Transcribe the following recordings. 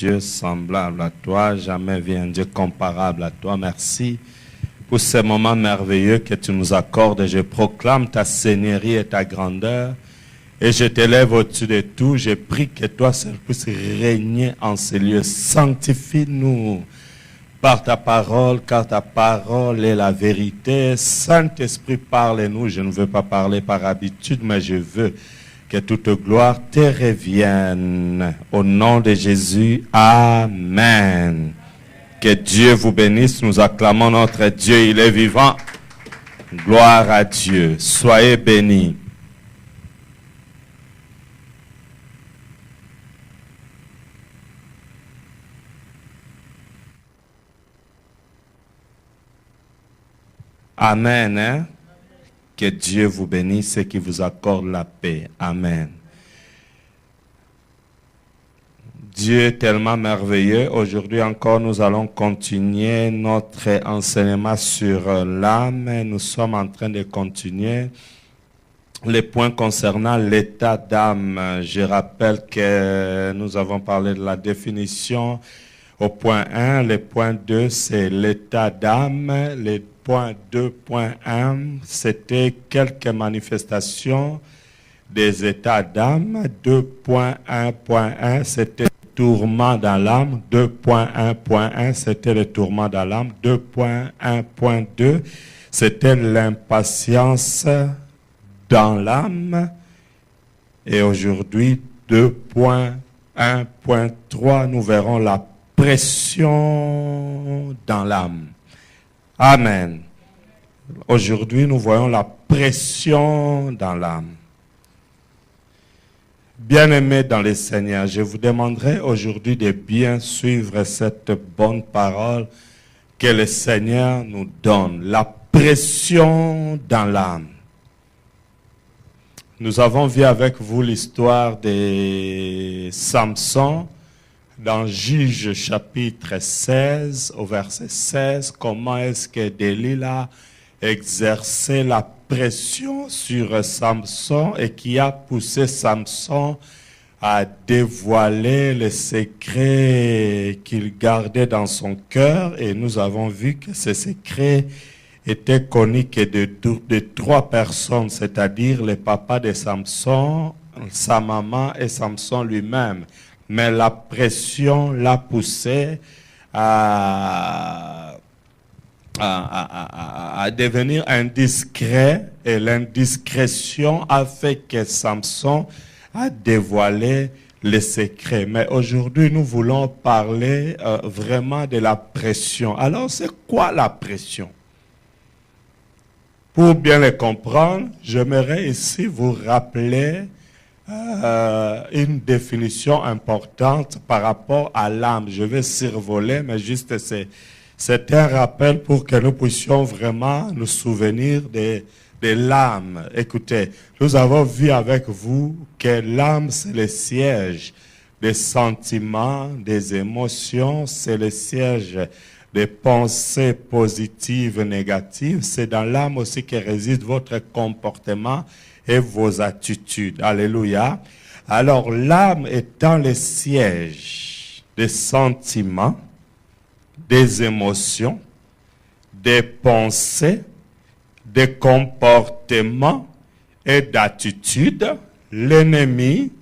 Dieu semblable à toi, jamais vu un Dieu comparable à toi. Merci pour ces moments merveilleux que tu nous accordes. Je proclame ta seigneurie et ta grandeur. Et je t'élève au-dessus de tout. Je prie que toi seul puisses régner en ces lieux. Sanctifie-nous par ta parole, car ta parole est la vérité. Saint-Esprit, parle-nous. Je ne veux pas parler par habitude, mais je veux que toute gloire te revienne. Au nom de Jésus, Amen. Que Dieu vous bénisse. Nous acclamons notre Dieu. Il est vivant. Gloire à Dieu. Soyez bénis. Amen. Hein? Que Dieu vous bénisse et qu'il vous accorde la paix. Amen. Dieu est tellement merveilleux. Aujourd'hui encore, nous allons continuer notre enseignement sur l'âme. Nous sommes en train de continuer les points concernant l'état d'âme. Je rappelle que nous avons parlé de la définition au point 1. Le point 2, c'est l'état d'âme. Le point 2.1, c'était quelques manifestations des états d'âme. 2.1.1, c'était le tourment dans l'âme. 2.1.1, c'était le tourment dans l'âme. 2.1.2, c'était l'impatience dans l'âme. Et aujourd'hui, 2.1.3, nous verrons la pression dans l'âme. Amen. Aujourd'hui, nous voyons la pression dans l'âme. Bien-aimés dans le Seigneur, je vous demanderai aujourd'hui de bien suivre cette bonne parole que le Seigneur nous donne. La pression dans l'âme. Nous avons vu avec vous l'histoire de Samson dans Juge chapitre 16 au verset 16. Comment est-ce que Delilah exerçait la pression sur Samson et qui a poussé Samson à dévoiler les secrets qu'il gardait dans son cœur. Et nous avons vu que ces secrets étaient connus que de trois personnes, c'est-à-dire le papa de Samson, sa maman et Samson lui-même. Mais la pression l'a poussé à devenir indiscret, et l'indiscrétion a fait que Samson a dévoilé les secrets. Mais aujourd'hui, nous voulons parler vraiment de la pression. Alors, c'est quoi la pression? Pour bien le comprendre, j'aimerais ici vous rappeler une définition importante par rapport à l'âme. Je vais survoler, mais juste c'est un rappel pour que nous puissions vraiment nous souvenir de l'âme. Écoutez, nous avons vu avec vous que l'âme, c'est le siège des sentiments, des émotions, c'est le siège des pensées positives, négatives. C'est dans l'âme aussi que réside votre comportement et vos attitudes. Alléluia. Alors, l'âme étant le siège des sentiments, des émotions, des pensées, des comportements et d'attitudes, l'ennemi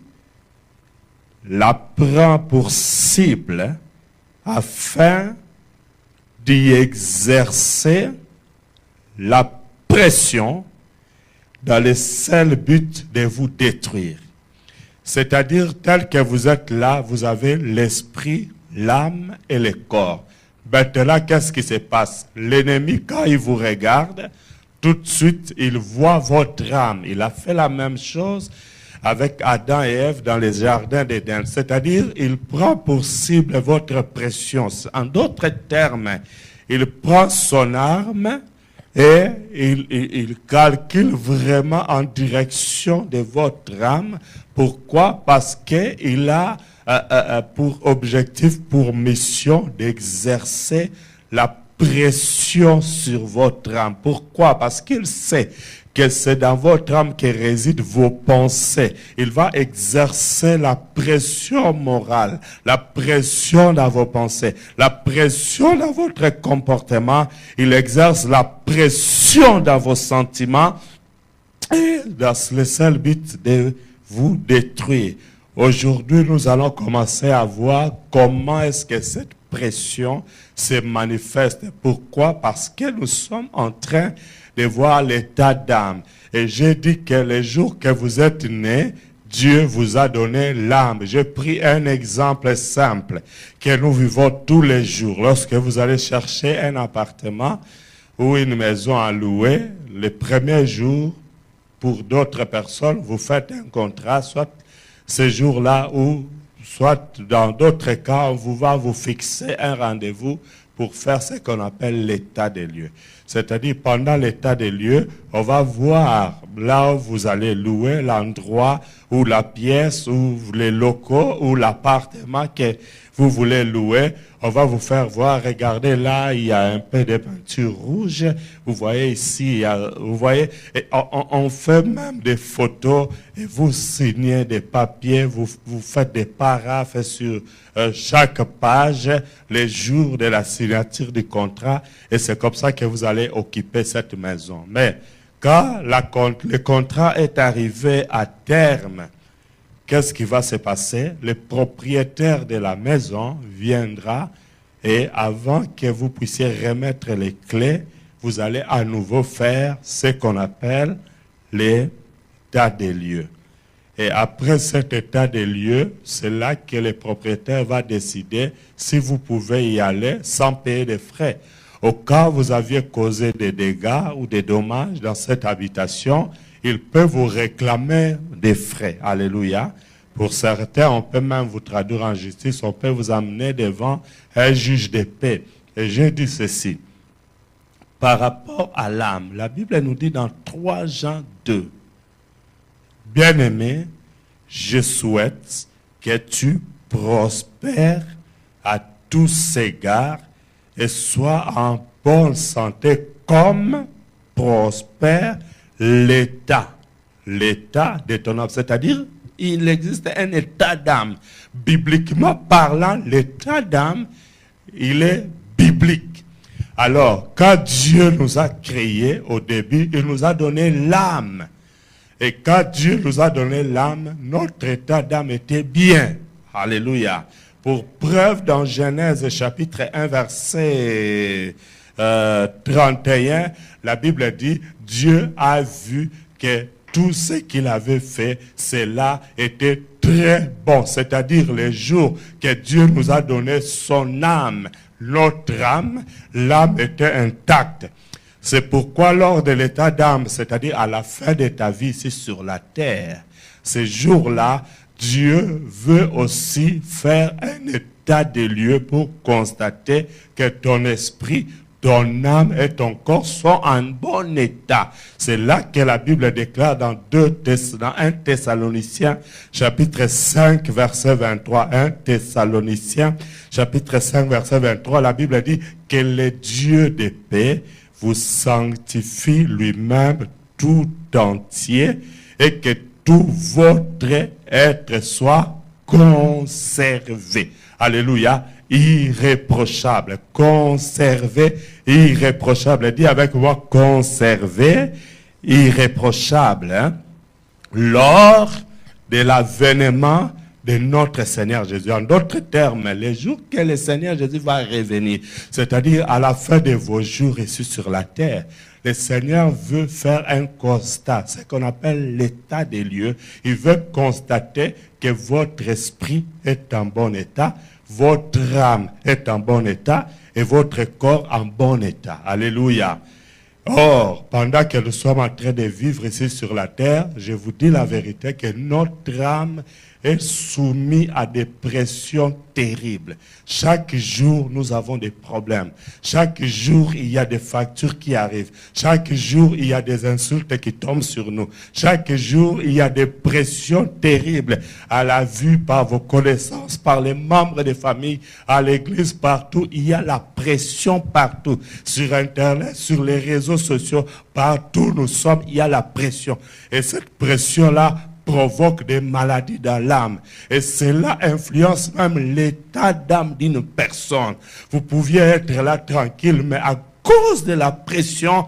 la prend pour cible afin d'y exercer la pression dans le seul but de vous détruire. C'est-à-dire, tel que vous êtes là, vous avez l'esprit, l'âme et le corps. Maintenant, qu'est-ce qui se passe? L'ennemi, quand il vous regarde, tout de suite, il voit votre âme. Il a fait la même chose avec Adam et Ève dans les jardins d'Éden. C'est-à-dire, il prend pour cible votre pression. En d'autres termes, il prend son arme et il calcule vraiment en direction de votre âme. Pourquoi? Parce qu'il a pour objectif, pour mission d'exercer la pression sur votre âme. Pourquoi? Parce qu'il sait que c'est dans votre âme que résident vos pensées. Il va exercer la pression morale, la pression dans vos pensées, la pression dans votre comportement. Il exerce la pression dans vos sentiments et dans le seul but de vous détruire. Aujourd'hui, nous allons commencer à voir comment est-ce que cette pression se manifeste. Pourquoi? Parce que nous sommes en train de voir l'état d'âme. Et j'ai dit que le jour que vous êtes né, Dieu vous a donné l'âme. J'ai pris un exemple simple que nous vivons tous les jours. Lorsque vous allez chercher un appartement ou une maison à louer, le premier jour, pour d'autres personnes, vous faites un contrat, soit ce jour-là ou soit dans d'autres cas, on va vous fixer un rendez-vous pour faire ce qu'on appelle l'état des lieux. C'est-à-dire, pendant l'état des lieux, on va voir là où vous allez louer, l'endroit ou la pièce ou les locaux ou l'appartement que vous voulez louer. On va vous faire voir, regardez là, il y a un peu de peinture rouge. Vous voyez ici, vous voyez, et on fait même des photos et vous signez des papiers, vous faites des paraphes sur chaque page, les jours de la signature du contrat. Et c'est comme ça que vous allez occuper cette maison. Mais quand le contrat est arrivé à terme, qu'est-ce qui va se passer? Le propriétaire de la maison viendra et avant que vous puissiez remettre les clés, vous allez à nouveau faire ce qu'on appelle l'état des lieux. Et après cet état des lieux, c'est là que le propriétaire va décider si vous pouvez y aller sans payer de frais. Au cas où vous aviez causé des dégâts ou des dommages dans cette habitation, il peut vous réclamer des frais. Alléluia. Pour certains, on peut même vous traduire en justice, on peut vous amener devant un juge de paix. Et j'ai dit ceci, par rapport à l'âme, la Bible nous dit dans 3 Jean 2, « Bien-aimé, je souhaite que tu prospères à tous égards et sois en bonne santé comme prospère l'état de ton âme. » C'est-à-dire, il existe un état d'âme. Bibliquement parlant, l'état d'âme, il est biblique. Alors, quand Dieu nous a créés au début, il nous a donné l'âme. Et quand Dieu nous a donné l'âme, notre état d'âme était bien. Alléluia. Pour preuve, dans Genèse chapitre 1, verset 31, la Bible dit, Dieu a vu que tout ce qu'il avait fait, cela était très bon. C'est-à-dire les jours que Dieu nous a donné son âme, notre âme, l'âme était intacte. C'est pourquoi lors de l'état d'âme, c'est-à-dire à la fin de ta vie ici sur la terre, ces jours-là, Dieu veut aussi faire un état des lieux pour constater que ton esprit, ton âme et ton corps sont en bon état. C'est là que la Bible déclare dans 1 Thessaloniciens, chapitre 5, verset 23. 1 Thessaloniciens, chapitre 5, verset 23, la Bible dit que le Dieu de paix vous sanctifie lui-même tout entier et que tout votre être soit conservé. Alléluia. Irréprochable, conservé, irréprochable. Dis avec moi, conservé, irréprochable. Hein? Lors de l'avènement de notre Seigneur Jésus. En d'autres termes, les jours que le Seigneur Jésus va revenir, c'est-à-dire à la fin de vos jours ici sur la terre, le Seigneur veut faire un constat, ce qu'on appelle l'état des lieux. Il veut constater que votre esprit est en bon état, votre âme est en bon état et votre corps en bon état. Alléluia. Or, pendant que nous sommes en train de vivre ici sur la terre, je vous dis la vérité que notre âme est soumis à des pressions terribles. Chaque jour, nous avons des problèmes. Chaque jour, il y a des factures qui arrivent. Chaque jour, il y a des insultes qui tombent sur nous. Chaque jour, il y a des pressions terribles à la vue, par vos connaissances, par les membres des familles, à l'église, partout. Il y a la pression partout. Sur Internet, sur les réseaux sociaux, partout nous sommes, il y a la pression. Et cette pression-là provoque des maladies dans l'âme. Et cela influence même l'état d'âme d'une personne. Vous pouviez être là tranquille, mais à cause de la pression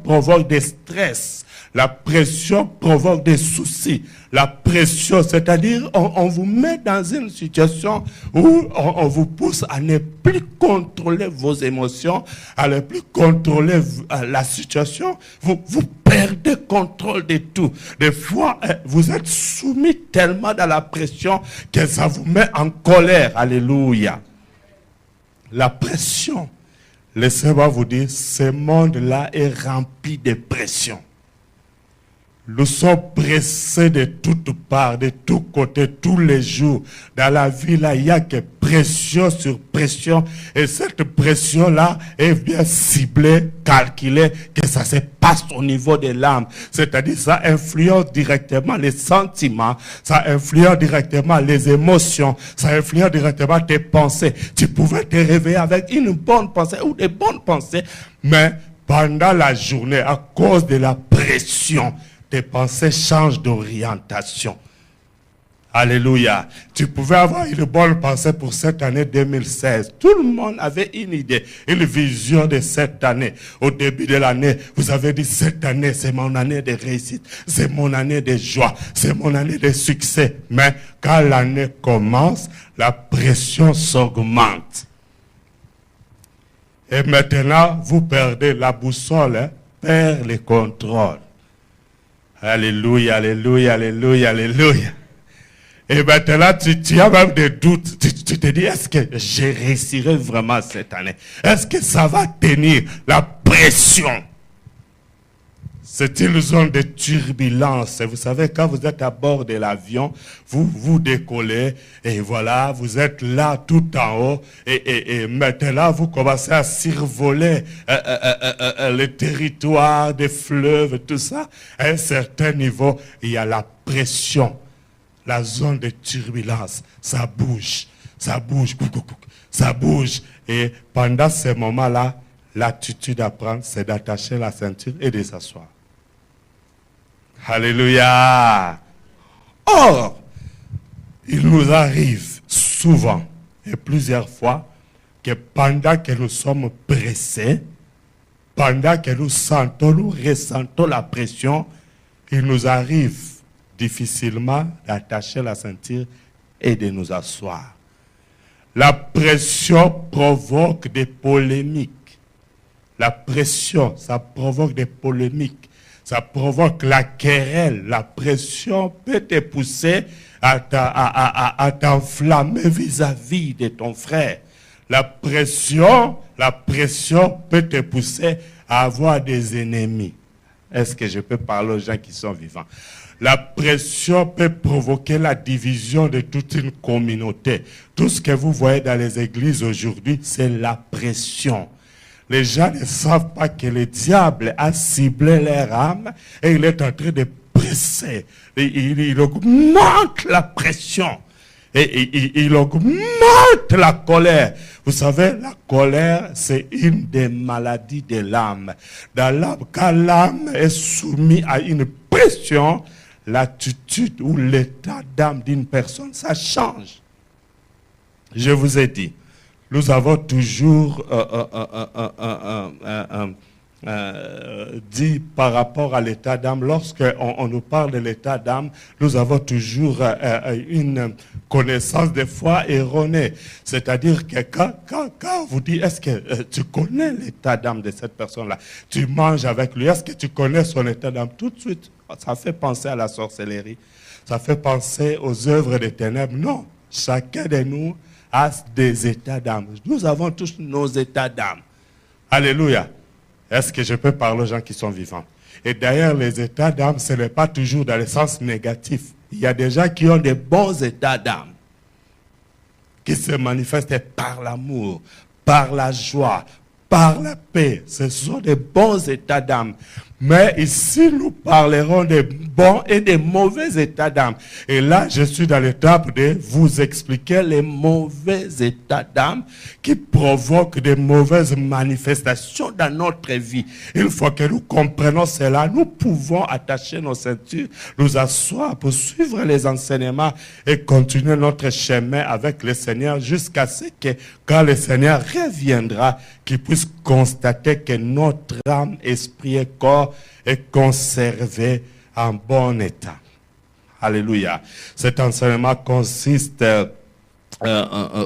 provoque des stress. La pression provoque des soucis. La pression, c'est-à-dire on vous met dans une situation où on vous pousse à ne plus contrôler vos émotions, à ne plus contrôler la situation. Vous perdez contrôle de tout. Des fois, vous êtes soumis tellement dans la pression que ça vous met en colère. Alléluia. La pression, laissez-moi vous dire, ce monde-là est rempli de pression. Nous sommes pressés de toutes parts, de tous côtés, tous les jours. Dans la vie, là, il n'y a que pression sur pression. Et cette pression-là est bien ciblée, calculée, que ça se passe au niveau de l'âme. C'est-à-dire, ça influence directement les sentiments, ça influence directement les émotions, ça influence directement tes pensées. Tu pouvais te réveiller avec une bonne pensée ou des bonnes pensées, mais pendant la journée, à cause de la pression, tes pensées changent d'orientation. Alléluia. Tu pouvais avoir une bonne pensée pour cette année 2016. Tout le monde avait une idée, une vision de cette année. Au début de l'année, vous avez dit, cette année, c'est mon année de réussite. C'est mon année de joie. C'est mon année de succès. Mais quand l'année commence, la pression s'augmente. Et maintenant, vous perdez la boussole, perd le contrôle. Alléluia, alléluia, alléluia, alléluia. Et maintenant, tu as même des doutes. Tu te dis, est-ce que je réussirai vraiment cette année? Est-ce que ça va tenir la pression? C'est une zone de turbulence. Vous savez, quand vous êtes à bord de l'avion, vous décollez et voilà, vous êtes là tout en haut et maintenant vous commencez à survoler le territoire des fleuves, tout ça. À un certain niveau, il y a la pression, la zone de turbulence. Ça bouge, ça bouge, ça bouge. Et pendant ce moment-là, l'attitude à prendre, c'est d'attacher la ceinture et de s'asseoir. Alléluia. Or, il nous arrive souvent et plusieurs fois que pendant que nous sommes pressés, pendant que nous ressentons la pression, il nous arrive difficilement d'attacher la ceinture et de nous asseoir. La pression provoque des polémiques. La pression, ça provoque des polémiques. Ça provoque la querelle. La pression peut te pousser à t'enflammer vis-à-vis de ton frère. La pression peut te pousser à avoir des ennemis. Est-ce que je peux parler aux gens qui sont vivants? La pression peut provoquer la division de toute une communauté. Tout ce que vous voyez dans les églises aujourd'hui, c'est la pression. Les gens ne savent pas que le diable a ciblé leur âme et il est en train de presser. Il augmente la pression. Et il augmente la colère. Vous savez, la colère, c'est une des maladies de l'âme. Dans l'âme, quand l'âme est soumise à une pression, l'attitude ou l'état d'âme d'une personne, ça change. Je vous ai dit, nous avons toujours dit par rapport à l'état d'âme, lorsqu'on nous parle de l'état d'âme, nous avons toujours une connaissance des fois erronée. C'est-à-dire que quand vous dites, est-ce que tu connais l'état d'âme de cette personne-là? Tu manges avec lui, est-ce que tu connais son état d'âme? Tout de suite, ça fait penser à la sorcellerie. Ça fait penser aux œuvres des ténèbres. Non, chacun de nous a des états d'âme. Nous avons tous nos états d'âme. Alléluia. Est-ce que je peux parler aux gens qui sont vivants? Et d'ailleurs, les états d'âme, ce n'est pas toujours dans le sens négatif. Il y a des gens qui ont des bons états d'âme, qui se manifestent par l'amour, par la joie, par la paix. Ce sont des bons états d'âme. Mais ici, nous parlerons des bons et des mauvais états d'âme. Et là, je suis dans l'étape de vous expliquer les mauvais états d'âme qui provoquent des mauvaises manifestations dans notre vie. Une fois que nous comprenons cela, nous pouvons attacher nos ceintures, nous asseoir pour suivre les enseignements et continuer notre chemin avec le Seigneur jusqu'à ce que, quand le Seigneur reviendra, qu'il puisse constater que notre âme, esprit et corps est conservé en bon état. Alléluia. Cet enseignement consiste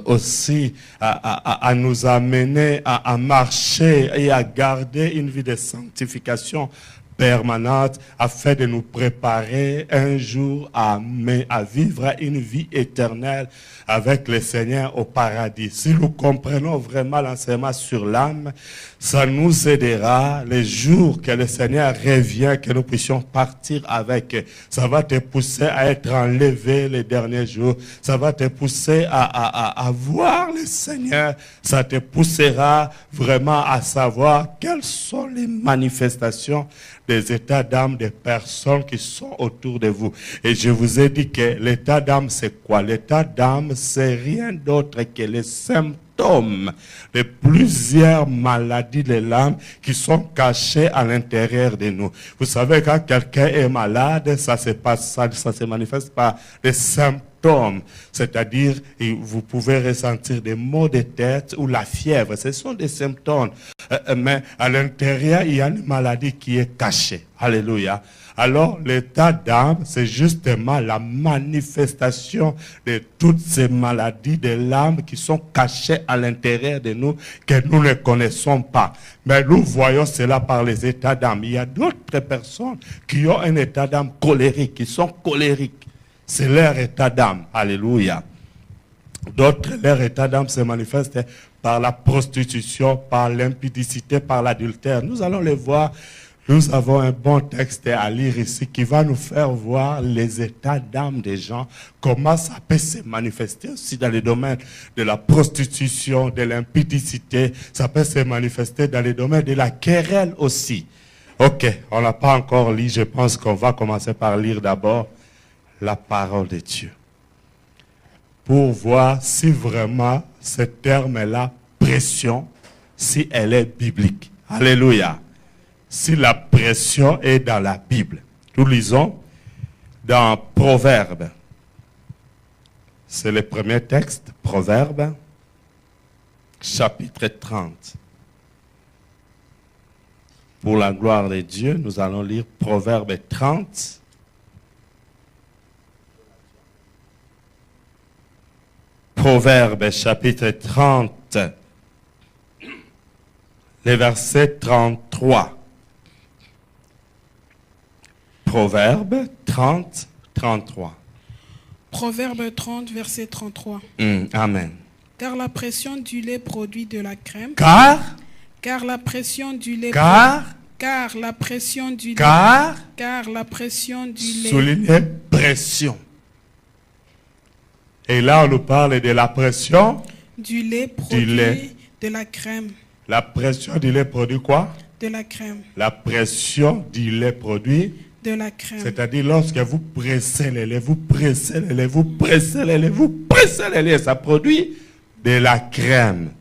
aussi à nous amener à marcher et à garder une vie de sanctification permanente afin de nous préparer un jour à vivre une vie éternelle avec le Seigneur au paradis. Si nous comprenons vraiment l'enseignement sur l'âme, ça nous aidera les jours que le Seigneur revient, que nous puissions partir avec. Ça va te pousser à être enlevé les derniers jours. Ça va te pousser à voir le Seigneur. Ça te poussera vraiment à savoir quelles sont les manifestations des états d'âme des personnes qui sont autour de vous. Et je vous ai dit que l'état d'âme, c'est quoi? L'état d'âme, c'est rien d'autre que les symptômes de plusieurs maladies de l'âme qui sont cachées à l'intérieur de nous. Vous savez, quand quelqu'un est malade, ça se manifeste par des symptômes. C'est-à-dire, vous pouvez ressentir des maux de tête ou la fièvre. Ce sont des symptômes. Mais à l'intérieur, il y a une maladie qui est cachée. Alléluia. Alors, l'état d'âme, c'est justement la manifestation de toutes ces maladies de l'âme qui sont cachées à l'intérieur de nous, que nous ne connaissons pas. Mais nous voyons cela par les états d'âme. Il y a d'autres personnes qui ont un état d'âme colérique, qui sont colériques. C'est leur état d'âme. Alléluia. D'autres, leur état d'âme se manifeste par la prostitution, par l'impudicité, par l'adultère. Nous allons le voir. Nous avons un bon texte à lire ici qui va nous faire voir les états d'âme des gens, comment ça peut se manifester aussi dans le domaine de la prostitution, de l'impudicité. Ça peut se manifester dans le domaine de la querelle aussi. Ok, on n'a pas encore lu. Je pense qu'on va commencer par lire d'abord la parole de Dieu, pour voir si vraiment ce terme-là, pression, si elle est biblique. Alléluia. Si la pression est dans la Bible. Nous lisons dans Proverbes. C'est le premier texte, Proverbes, chapitre 30. Pour la gloire de Dieu, nous allons lire Proverbes 30. Proverbes chapitre 30, le verset 33. Proverbes 30, 33. Proverbe 30, verset 33. Amen. Car la pression du lait produit de la crème. Car la pression du lait. Car la pression du lait. Car la pression du lait. Soulignez pression. Et là, on nous parle de la pression du lait produit de la crème. La pression du lait produit quoi? De la crème. La pression du lait produit de la crème. C'est-à-dire lorsque vous pressez le lait, vous pressez le lait, vous pressez le lait, vous pressez le lait, ça produit de la crème.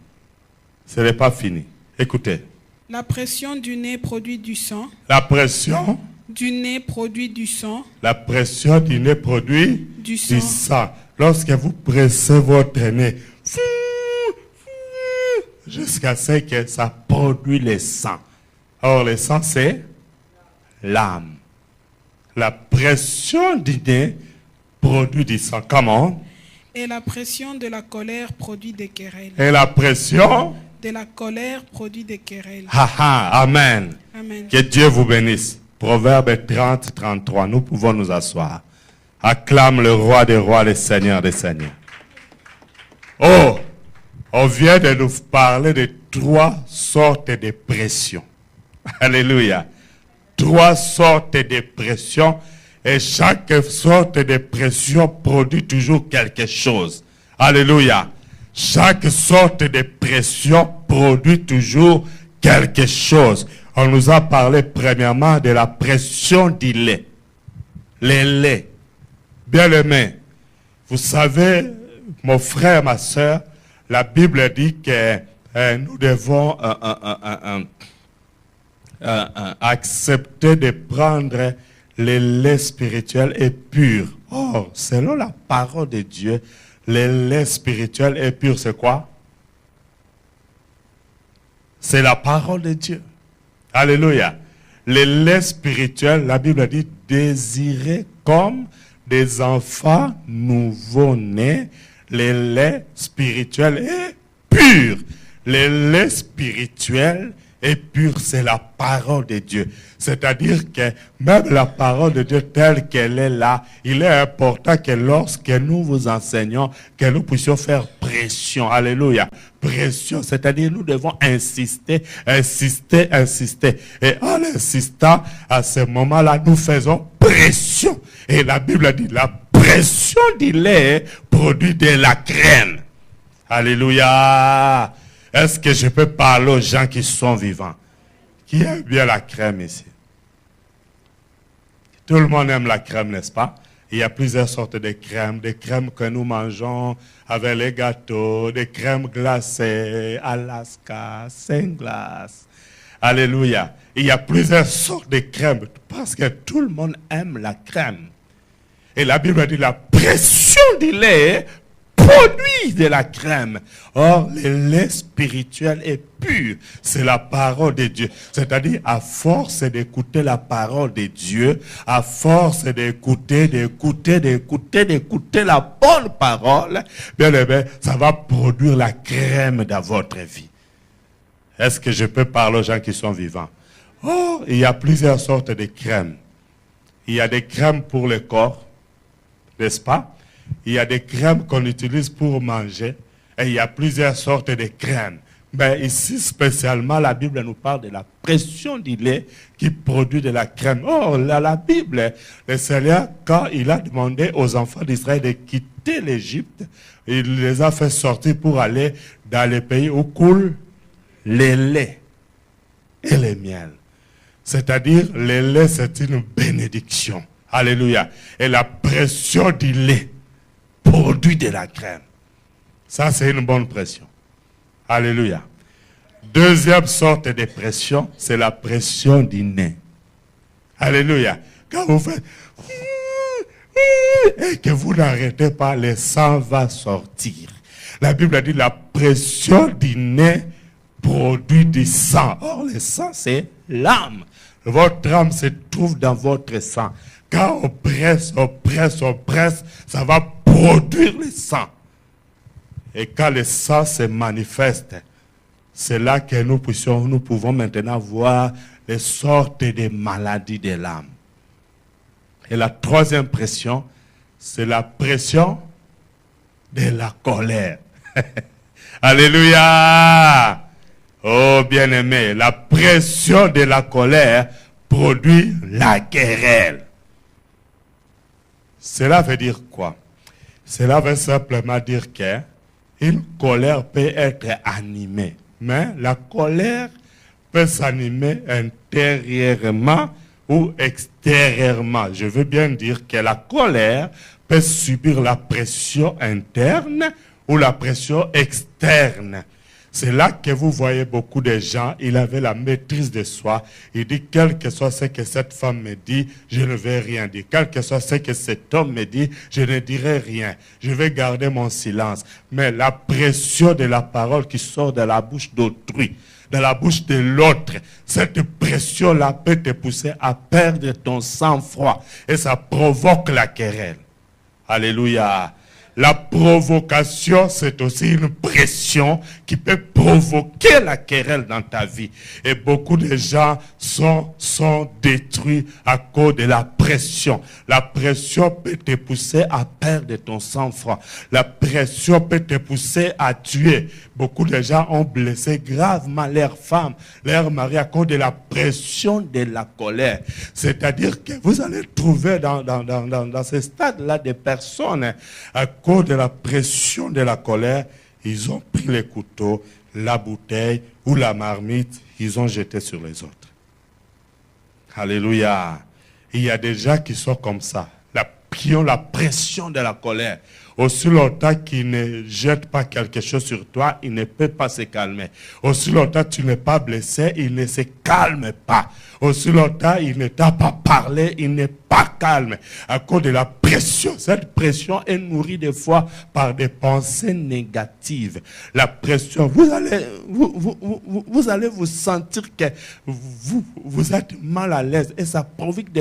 Ce n'est pas fini. Écoutez. La pression du nez produit du sang. La pression du nez produit du sang. La pression du nez produit du sang. Lorsque vous pressez votre nez, jusqu'à ce que ça produit le sang. Or, le sang, c'est l'âme. La pression du nez produit du sang. Comment? Et la pression de la colère produit des querelles. Et la pression de la colère produit des querelles. Amen. Amen. Que Dieu vous bénisse. Proverbe 30, 33. Nous pouvons nous asseoir. Acclame le roi des rois, le seigneur des seigneurs. Oh, on vient de nous parler de 3 sortes de pression. Alléluia. 3 sortes de pression. Et chaque sorte de pression produit toujours quelque chose. Alléluia. Chaque sorte de pression produit toujours quelque chose. On nous a parlé premièrement de la pression du lait. Les laits. Bien-aimés, vous savez, mon frère, ma soeur, la Bible dit que nous devons accepter de prendre le lait spirituel et pur. Or, selon la parole de Dieu, le lait spirituel et pur, c'est quoi? C'est la parole de Dieu. Alléluia. Le lait spirituel, la Bible dit, désirez comme des enfants nouveau-nés. Le lait spirituel est pur. Le lait spirituel est pur, c'est la parole de Dieu. C'est-à-dire que même la parole de Dieu telle qu'elle est là, il est important que lorsque nous vous enseignons, que nous puissions faire pression. Alléluia. Pression, c'est-à-dire nous devons insister, insister, insister. Et en insistant, à ce moment-là, nous faisons pression. Et la Bible dit, la pression du lait produit de la crème. Alléluia. Est-ce que je peux parler aux gens qui sont vivants? Qui aime bien la crème ici? Tout le monde aime la crème, n'est-ce pas? Il y a plusieurs sortes de crèmes. Des crèmes que nous mangeons avec les gâteaux, des crèmes glacées, Alaska, Saint-Glace. Alléluia. Il y a plusieurs sortes de crèmes parce que tout le monde aime la crème. Et la Bible dit la pression du lait produit de la crème. Or, le lait spirituel est pur. C'est la parole de Dieu. C'est-à-dire, à force d'écouter la parole de Dieu, à force d'écouter la bonne parole, bien aimé, ça va produire la crème dans votre vie. Est-ce que je peux parler aux gens qui sont vivants? Oh, il y a plusieurs sortes de crèmes. Il y a des crèmes pour le corps, n'est-ce pas? Il y a des crèmes qu'on utilise pour manger et il y a plusieurs sortes de crèmes. Mais ici, spécialement, la Bible nous parle de la pression du lait qui produit de la crème. Oh, la Bible, le Seigneur, quand il a demandé aux enfants d'Israël de quitter l'Égypte, il les a fait sortir pour aller dans les pays où coule le lait et le miel. C'est-à-dire, le lait, c'est une bénédiction. Alléluia. Et la pression du lait produit de la crème. Ça, c'est une bonne pression. Alléluia. Deuxième sorte de pression, c'est la pression du nez. Alléluia. Quand vous faites et que vous n'arrêtez pas, le sang va sortir. La Bible dit la pression du nez produit du sang. Or, le sang, c'est l'âme. Votre âme se trouve dans votre sang. Quand on presse, ça va produire le sang. Et quand le sang se manifeste, c'est là que nous pouvons maintenant voir les sortes de maladies de l'âme. Et la troisième pression, c'est la pression de la colère. Alléluia! Oh bien-aimé, la pression de la colère produit la querelle. Cela veut dire quoi? Cela veut simplement dire qu'une colère peut être animée, mais la colère peut s'animer intérieurement ou extérieurement. Je veux bien dire que la colère peut subir la pression interne ou la pression externe. C'est là que vous voyez beaucoup de gens, il avait la maîtrise de soi. Il dit, quel que soit ce que cette femme me dit, je ne vais rien dire. Quel que soit ce que cet homme me dit, je ne dirai rien. Je vais garder mon silence. Mais la pression de la parole qui sort de la bouche d'autrui, de la bouche de l'autre, cette pression-là peut te pousser à perdre ton sang-froid. Et ça provoque la querelle. Alléluia. La provocation, c'est aussi une pression qui peut provoquer la querelle dans ta vie. Et beaucoup de gens sont détruits à cause de la pression. La pression peut te pousser à perdre ton sang-froid. La pression peut te pousser à tuer. Beaucoup de gens ont blessé gravement leurs femmes, leurs maris à cause de la pression de la colère. C'est-à-dire que vous allez trouver dans ce stade-là des personnes, à cause de la pression de la colère, ils ont pris les couteaux, la bouteille ou la marmite, ils ont jeté sur les autres. Alléluia. Il y a des gens qui sont comme ça, qui ont la pression de la colère. Aussi longtemps qu'ils ne jettent pas quelque chose sur toi, il ne peut pas se calmer. Aussi longtemps que tu n'es pas blessé, il ne se calme pas. Aussi longtemps il ne t'a pas parlé, il n'est pas calme. À cause de la pression. Cette pression est nourrie des fois par des pensées négatives. La pression, vous allez vous sentir que vous êtes mal à l'aise et ça provoque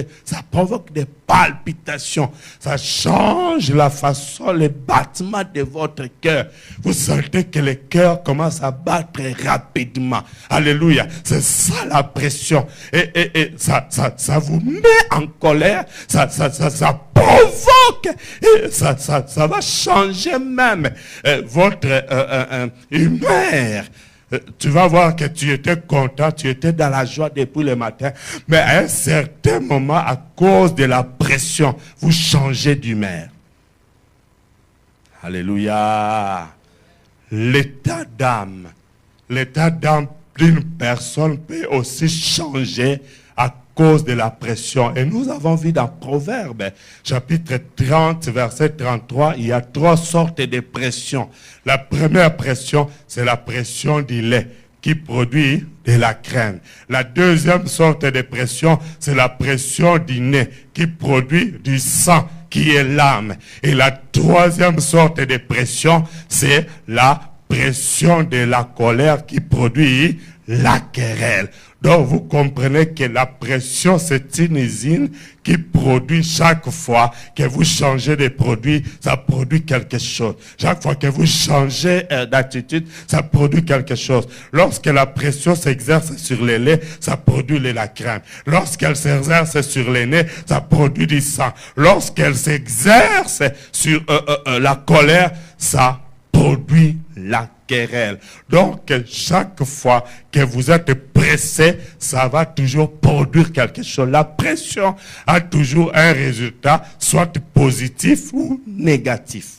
des palpitations. Ça change la façon, les battements de votre cœur. Vous sentez que le cœur commence à battre rapidement. Alléluia. C'est ça la pression. Et ça vous met en colère. Ça provoque. Et ça va changer même votre humeur. Tu vas voir que tu étais content, tu étais dans la joie depuis le matin, mais à un certain moment, à cause de la pression, vous changez d'humeur. Alléluia. L'état d'âme d'une personne peut aussi changer à cause de la pression. Et nous avons vu dans Proverbes, chapitre 30, verset 33, il y a 3 sortes de pression. La première pression, c'est la pression du lait qui produit de la crème. La deuxième sorte de pression, c'est la pression du nez qui produit du sang, qui est l'âme. Et la troisième sorte de pression, c'est la pression de la colère qui produit la querelle. Donc vous comprenez que la pression, c'est une usine qui produit chaque fois que vous changez de produit, ça produit quelque chose. Chaque fois que vous changez d'attitude, ça produit quelque chose. Lorsque la pression s'exerce sur les laits, ça produit la crème. Lorsqu'elle s'exerce sur les nez, ça produit du sang. Lorsqu'elle s'exerce sur la colère, ça produit la querelle. Donc, chaque fois que vous êtes pressé, ça va toujours produire quelque chose. La pression a toujours un résultat, soit positif ou négatif.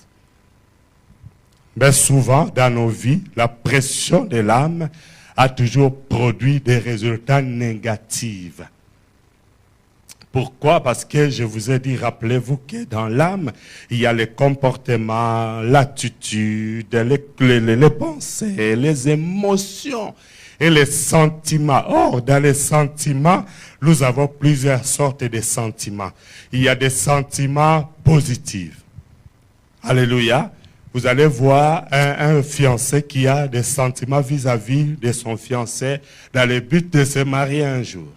Mais souvent, dans nos vies, la pression de l'âme a toujours produit des résultats négatifs. Pourquoi? Parce que je vous ai dit, rappelez-vous que dans l'âme, il y a les comportements, l'attitude, les pensées, les émotions et les sentiments. Or, dans les sentiments, nous avons plusieurs sortes de sentiments. Il y a des sentiments positifs. Alléluia. Vous allez voir un fiancé qui a des sentiments vis-à-vis de son fiancé dans le but de se marier un jour.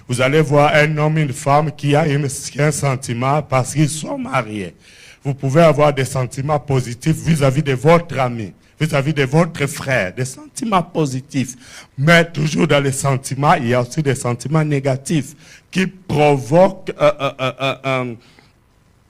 Vous allez voir un homme et une femme qui a un sentiment parce qu'ils sont mariés. Vous pouvez avoir des sentiments positifs vis-à-vis de votre ami, vis-à-vis de votre frère, des sentiments positifs. Mais toujours dans les sentiments, il y a aussi des sentiments négatifs qui provoquent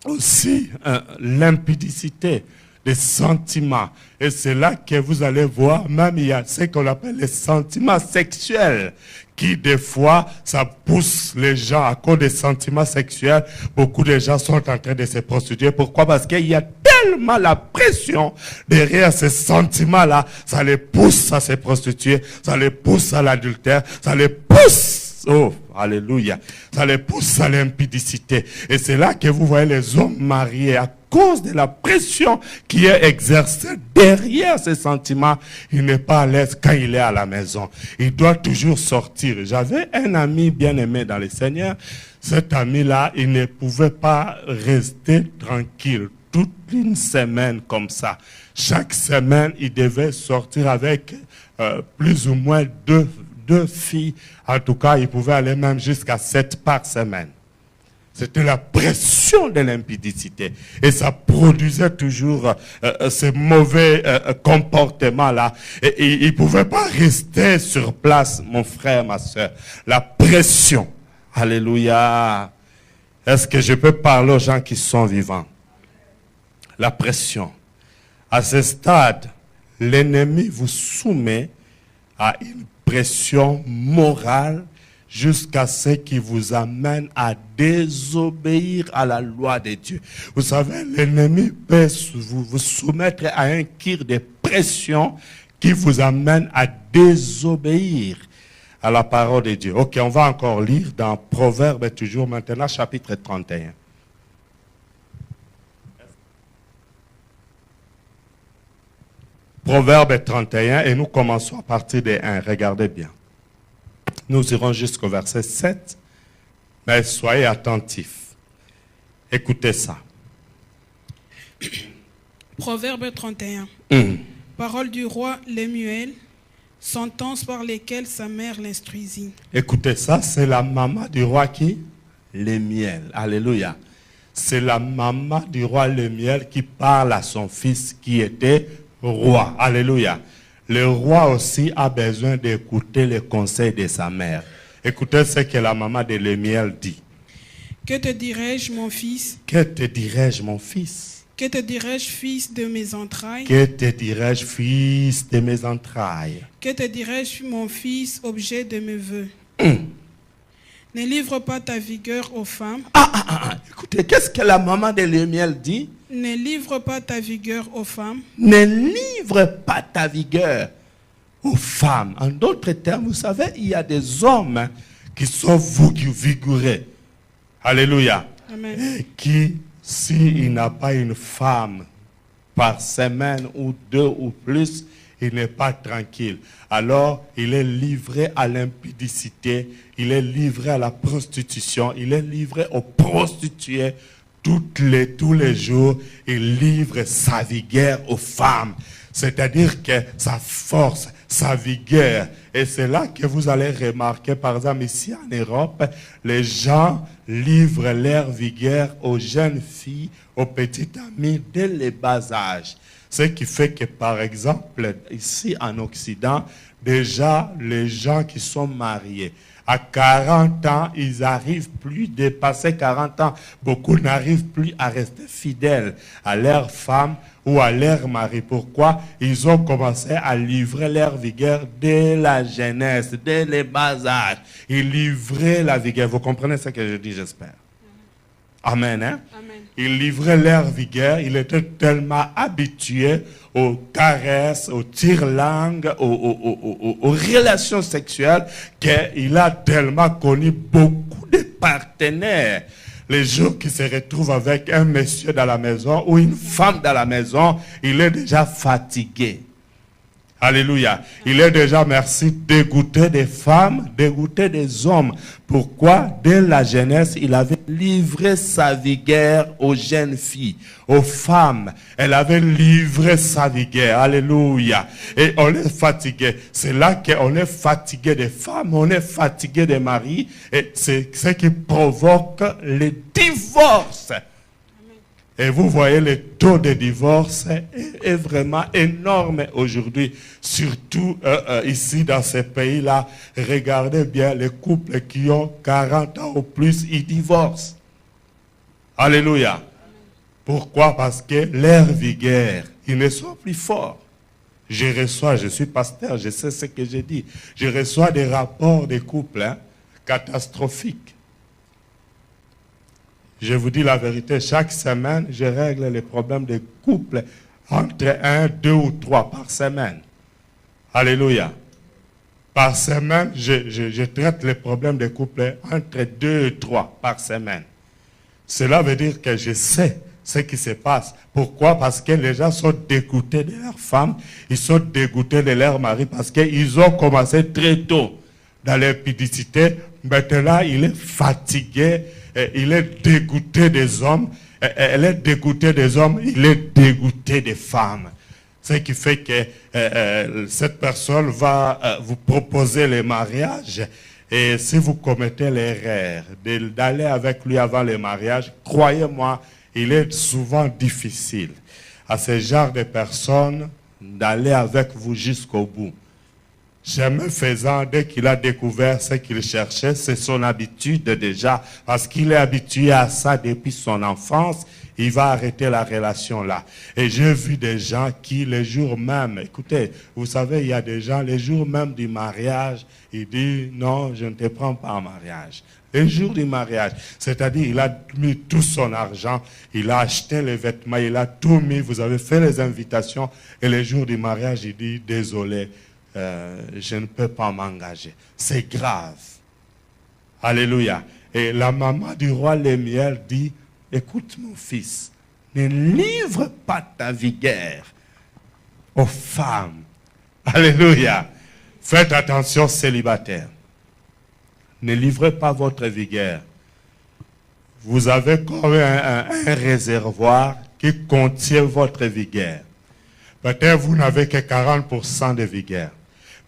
aussi l'impudicité des sentiments. Et c'est là que vous allez voir, même il y a ce qu'on appelle les sentiments sexuels, qui des fois, ça pousse les gens à cause des sentiments sexuels. Beaucoup de gens sont en train de se prostituer. Pourquoi? Parce qu'il y a tellement la pression derrière ces sentiments-là, ça les pousse à se prostituer, ça les pousse à l'adultère, ça les pousse, oh, alléluia, ça les pousse à l'impudicité. Et c'est là que vous voyez les hommes mariés à cause de la pression qui est exercée derrière ces sentiments. Il n'est pas à l'aise quand il est à la maison. Il doit toujours sortir. J'avais un ami bien-aimé dans le Seigneur. Cet ami-là, il ne pouvait pas rester tranquille toute une semaine comme ça. Chaque semaine, il devait sortir avec plus ou moins deux filles. En tout cas, il pouvait aller même jusqu'à 7 par semaine. C'était la pression de l'impudicité. Et ça produisait toujours ces mauvais comportements-là. Et il ne pouvait pas rester sur place, mon frère, ma soeur. La pression. Alléluia. Est-ce que je peux parler aux gens qui sont vivants? La pression. À ce stade, l'ennemi vous soumet à une pression morale jusqu'à ce qui vous amène à désobéir à la loi de Dieu. Vous savez, l'ennemi peut vous soumettre à un kir de pression qui vous amène à désobéir à la parole de Dieu. Ok, on va encore lire dans Proverbes, toujours maintenant, chapitre 31. Proverbe 31, et nous commençons à partir de 1. Regardez bien. Nous irons jusqu'au verset 7, mais soyez attentifs. Écoutez ça. Proverbe 31. Parole du roi Lemuel, sentences par lesquelles sa mère l'instruisit. Écoutez ça, c'est la maman du roi qui? Lemuel. Alléluia. C'est la maman du roi Lemuel qui parle à son fils qui était roi. Alléluia. Le roi aussi a besoin d'écouter les conseils de sa mère. Écoutez ce que la maman de Lemuel dit. Que te dirais-je, mon fils? Que te dirais-je, mon fils? Que te dirais-je, fils de mes entrailles? Que te dirais-je, fils de mes entrailles? Que te dirais-je, mon fils, objet de mes vœux? Ne livre pas ta vigueur aux femmes. Écoutez, qu'est-ce que la maman de Lemuel dit? Ne livre pas ta vigueur aux femmes. Ne livre pas ta vigueur aux femmes. En d'autres termes, vous savez, il y a des hommes qui sont vigoureux. Alléluia. Amen. Et qui, s'il n'a pas une femme par semaine ou deux ou plus, il n'est pas tranquille. Alors, il est livré à l'impudicité, il est livré à la prostitution, il est livré aux prostituées. Tous les jours, il livre sa vigueur aux femmes. C'est-à-dire que sa force, sa vigueur. Et c'est là que vous allez remarquer, par exemple, ici en Europe, les gens livrent leur vigueur aux jeunes filles, aux petites amies dès le bas âge. Ce qui fait que, par exemple, ici en Occident, déjà, les gens qui sont mariés, à 40 ans, ils n'arrivent plus, dépasser 40 ans, beaucoup n'arrivent plus à rester fidèles à leur femme ou à leur mari. Pourquoi? Ils ont commencé à livrer leur vigueur dès la jeunesse, dès les bas âges. Ils livraient la vigueur. Vous comprenez ce que je dis, j'espère? Amen, hein? Amen. Ils livraient leur vigueur, ils étaient tellement habitués aux caresses, aux tire-langues, aux relations sexuelles, qu'il a tellement connu beaucoup de partenaires. Les jours qu'il se retrouve avec un monsieur dans la maison ou une femme dans la maison, il est déjà fatigué. Alléluia. Il est déjà, merci, dégoûté des femmes, dégoûté des hommes. Pourquoi? Dès la jeunesse, il avait livré sa vigueur aux jeunes filles, aux femmes. Elle avait livré sa vigueur. Alléluia. Et on est fatigué. C'est là qu'on est fatigué des femmes, on est fatigué des maris. Et c'est ce qui provoque le divorce. Et vous voyez, le taux de divorce est vraiment énorme aujourd'hui. Surtout ici dans ces pays-là. Regardez bien les couples qui ont 40 ans ou plus, ils divorcent. Alléluia. Pourquoi? Parce que leur vigueur, ils ne sont plus forts. Je suis pasteur, je sais ce que je dis. Je reçois des rapports des couples catastrophiques. Je vous dis la vérité, chaque semaine, je règle les problèmes des couples entre 1, 2 ou 3 par semaine. Alléluia. Par semaine, je traite les problèmes des couples entre 2 et 3 par semaine. Cela veut dire que je sais ce qui se passe. Pourquoi? Parce que les gens sont dégoûtés de leurs femmes, ils sont dégoûtés de leur mari parce qu'ils ont commencé très tôt dans l'impudicité. Maintenant, il est fatigué. Il est dégoûté des hommes, elle est dégoûtée des hommes, il est dégoûté des femmes. Ce qui fait que cette personne va vous proposer le mariage. Et si vous commettez l'erreur d'aller avec lui avant le mariage, croyez-moi, il est souvent difficile à ce genre de personnes d'aller avec vous jusqu'au bout. Chemin faisant, dès qu'il a découvert ce qu'il cherchait, c'est son habitude déjà, parce qu'il est habitué à ça depuis son enfance, il va arrêter la relation là. Et j'ai vu des gens qui, les jours même, écoutez, vous savez, il y a des gens, les jours même du mariage, ils disent, non, je ne te prends pas en mariage. Les jours du mariage, c'est-à-dire il a mis tout son argent, il a acheté les vêtements, il a tout mis, vous avez fait les invitations, et les jours du mariage, il dit, désolé, je ne peux pas m'engager. C'est grave. Alléluia. Et la maman du roi Lémuel dit, écoute mon fils, ne livre pas ta vigueur aux femmes. Alléluia. Faites attention célibataires. Ne livrez pas votre vigueur. Vous avez comme un réservoir qui contient votre vigueur. Peut-être vous n'avez que 40% de vigueur.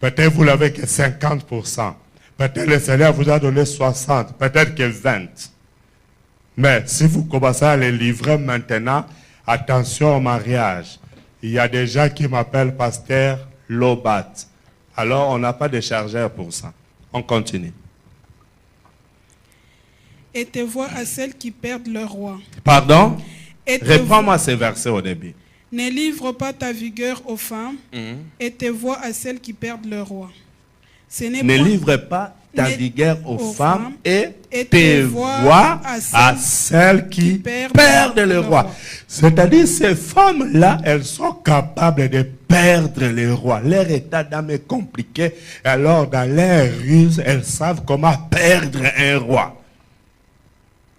Peut-être vous n'avez que 50%. Peut-être le Seigneur vous a donné 60%. Peut-être que 20%. Mais si vous commencez à les livrer maintenant, attention au mariage. Il y a des gens qui m'appellent pasteur Lobat. Alors on n'a pas de chargeur pour ça. On continue. Et tes voix à celles qui perdent leur roi. Pardon? Reprends-moi ces versets au début. Ne livre pas ta vigueur aux femmes et tes voix à celles qui perdent leur roi. Ne livre pas ta vigueur aux femmes et tes voix à celles qui perdent le roi. C'est-à-dire, ces femmes-là, elles sont capables de perdre le roi. Leur état d'âme est compliqué. Alors, dans leur ruse, elles savent comment perdre un roi.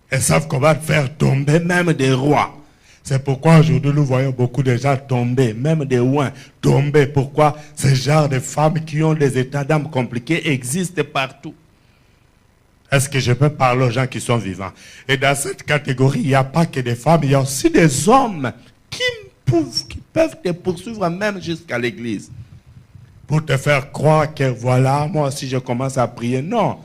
Elles savent comment faire tomber même des rois. C'est pourquoi aujourd'hui nous voyons beaucoup de gens tomber, même des ouins tomber. Pourquoi? Ce genre de femmes qui ont des états d'âme compliqués existent partout. Est-ce que je peux parler aux gens qui sont vivants? Et dans cette catégorie, il n'y a pas que des femmes, il y a aussi des hommes qui peuvent te poursuivre même jusqu'à l'église. Pour te faire croire que voilà, moi aussi je commence à prier. Non,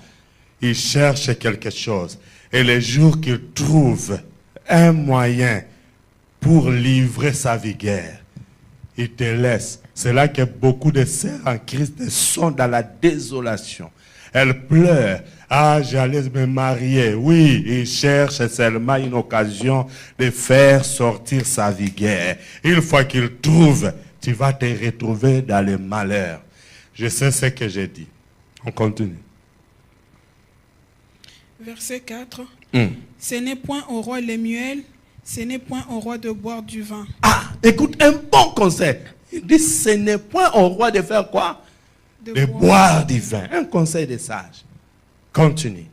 ils cherchent quelque chose. Et les jours qu'ils trouvent un moyen pour livrer sa vigueur, il te laisse. C'est là que beaucoup de sœurs en Christ sont dans la désolation. Elles pleurent. Ah, j'allais me marier. Oui, ils cherchent seulement une occasion de faire sortir sa vigueur. Une fois qu'ils trouvent, tu vas te retrouver dans le malheur. Je sais ce que j'ai dit. On continue. Verset 4. Ce n'est point au roi Lémuel, ce n'est point au roi de boire du vin. Ah, écoute, un bon conseil. Il dit, ce n'est point au roi de faire quoi? De boire du vin. Un conseil de sage. Continue.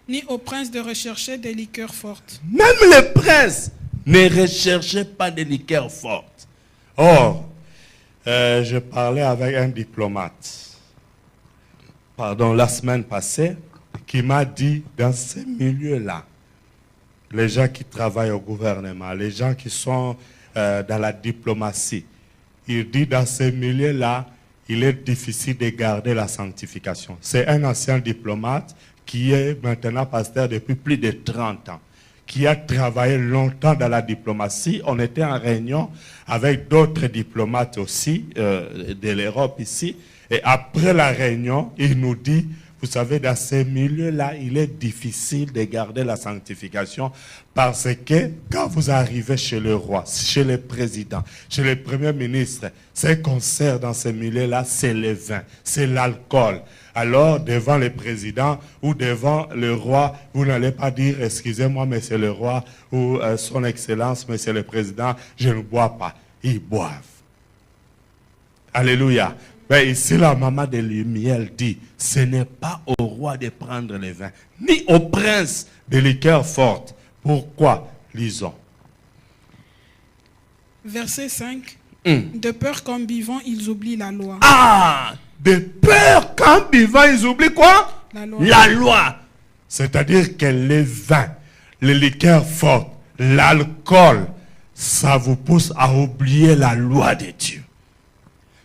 Ni au prince de rechercher des liqueurs fortes. Même le prince ne recherchait pas des liqueurs fortes. Or, je parlais avec un diplomate, la semaine passée, qui m'a dit, dans ces milieux-là, les gens qui travaillent au gouvernement, les gens qui sont dans la diplomatie, il dit, dans ces milieux-là, il est difficile de garder la sanctification. C'est un ancien diplomate qui est maintenant pasteur depuis plus de 30 ans, qui a travaillé longtemps dans la diplomatie. On était en réunion avec d'autres diplomates aussi de l'Europe ici. Et après la réunion, il nous dit, vous savez, dans ces milieux-là, il est difficile de garder la sanctification parce que quand vous arrivez chez le roi, chez le président, chez le premier ministre, ce qu'on sert dans ces milieux-là, c'est le vin, c'est l'alcool. Alors, devant le président ou devant le roi, vous n'allez pas dire, excusez-moi, monsieur le roi, ou son excellence, monsieur le président, je ne bois pas. Ils boivent. Alléluia. Mais ici, la maman de Lémuel dit, ce n'est pas au roi de prendre le vin, ni au prince de liqueurs fortes. Pourquoi? Lisons. Verset 5. De peur qu'en buvant, ils oublient la loi. Ah! De peur qu'en buvant, ils oublient quoi? La loi. La loi. C'est-à-dire que les vins, les liqueurs fortes, l'alcool, ça vous pousse à oublier la loi de Dieu.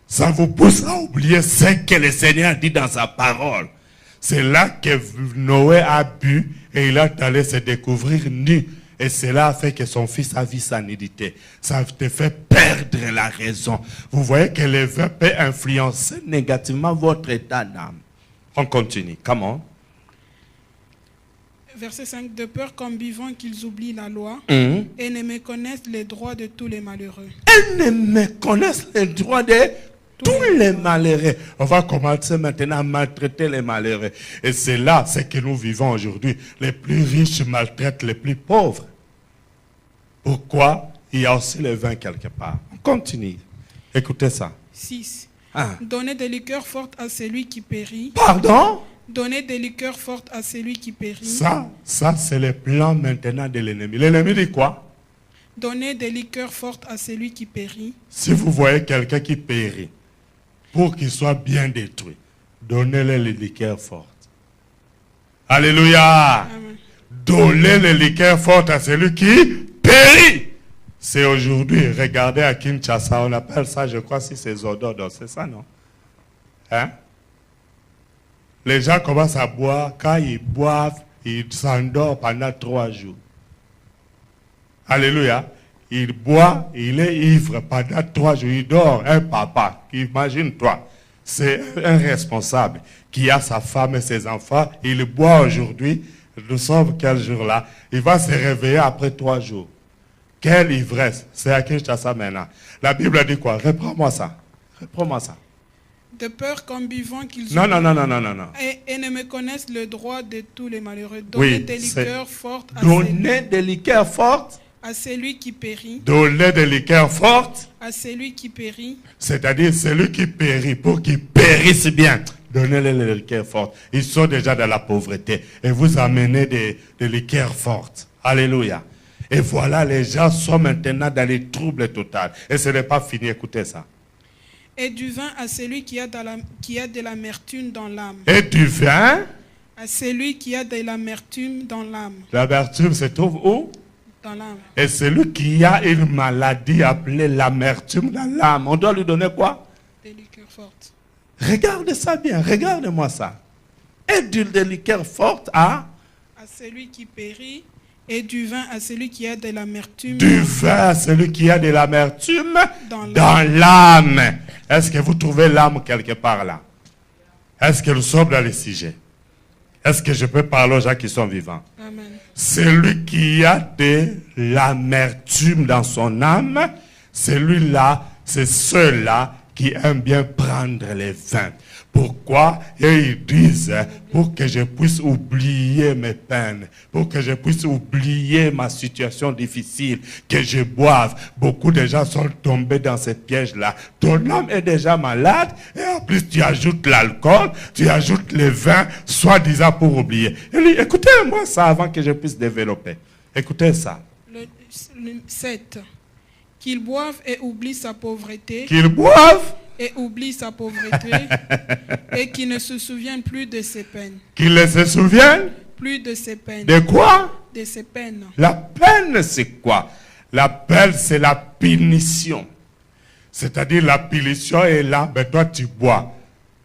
Ça vous pousse à oublier ce que le Seigneur dit dans sa parole. C'est là que Noé a bu et il est allé se découvrir nu. Et cela a fait que son fils a vu sa nudité. Ça te fait perdre la raison. Vous voyez que le vin peut influencer négativement votre état d'âme. On continue. Comment? Verset 5. De peur qu'en buvant qu'ils oublient la loi et ne méconnaissent les droits de tous les malheureux. Et ne méconnaissent les droits de tous les malheureux. On va commencer maintenant à maltraiter les malheureux. Et c'est là ce que nous vivons aujourd'hui. Les plus riches maltraitent les plus pauvres. Pourquoi? Il y a aussi le vin quelque part. On continue. Écoutez ça. 6. Ah. Donnez des liqueurs fortes à celui qui périt. Pardon? Donnez des liqueurs fortes à celui qui périt. Ça c'est le plan maintenant de l'ennemi. L'ennemi dit quoi? Donnez des liqueurs fortes à celui qui périt. Si vous voyez quelqu'un qui périt, pour qu'il soit bien détruit, donnez-le les liqueurs fortes. Alléluia. Amen. Donnez les liqueurs fortes à celui qui périt. C'est aujourd'hui, regardez à Kinshasa, on appelle ça, je crois, si c'est Zododo, c'est ça, non? Hein? Les gens commencent à boire, quand ils boivent, ils s'endorment pendant 3 jours. Alléluia. Il boit, il est ivre pendant 3 jours, il dort. Un papa, imagine-toi, c'est un responsable qui a sa femme et ses enfants, il boit aujourd'hui, nous sommes quel jour là? Il va se réveiller après 3 jours. Quelle ivresse! C'est à Kinshasa maintenant. La Bible dit quoi? Reprends-moi ça. Reprends-moi ça. De peur qu'en buvant qu'ils Non. et ne méconnaissent le droit de tous les malheureux. Donnez des liqueurs fortes Donnez des liqueurs fortes à celui qui périt. Donnez des liqueurs fortes À celui qui périt. C'est-à-dire celui qui périt, pour qu'il périsse bien. Donnez-les les liqueurs fortes. Ils sont déjà dans la pauvreté. Et vous amenez des liqueurs fortes. Alléluia. Et voilà, les gens sont maintenant dans les troubles totaux. Et ce n'est pas fini, écoutez ça. Et du vin à celui qui a de l'amertume dans l'âme. Et du vin à celui qui a de l'amertume dans l'âme. L'amertume se trouve où? Dans l'âme. Et celui qui a une maladie appelée l'amertume dans l'âme, on doit lui donner quoi? Des liqueurs fortes. Regarde ça bien, regarde-moi ça. Et des liqueurs fortes à celui qui périt. Et du vin à celui qui a de l'amertume. Du vin à celui qui a de l'amertume dans l'âme. Est-ce que vous trouvez l'âme quelque part là? Est-ce que nous sommes dans le sujet? Est-ce que je peux parler aux gens qui sont vivants? Amen. Celui qui a de l'amertume dans son âme, celui-là, c'est ceux-là qui aiment bien prendre les vins. Pourquoi? Et ils disent, pour que je puisse oublier mes peines, pour que je puisse oublier ma situation difficile, que je boive. Beaucoup de gens sont tombés dans ce piège-là. Ton âme est déjà malade, et en plus tu ajoutes l'alcool, tu ajoutes le vin, soi-disant pour oublier. Écoutez-moi ça avant que je puisse développer. Écoutez ça. Le 7. Qu'ils boivent et oublient sa pauvreté. Qu'ils boivent et oublie sa pauvreté et qui ne se souvient plus de ses peines. Qu'il ne se souvienne plus de ses peines. De quoi? De ses peines. La peine, c'est quoi? La peine, c'est la punition. C'est-à-dire la punition est là, mais toi tu bois.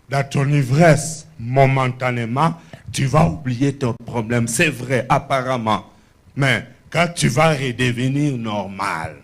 Dans ton ivresse, momentanément, tu vas oublier ton problème. C'est vrai, apparemment. Mais quand tu vas redevenir normal,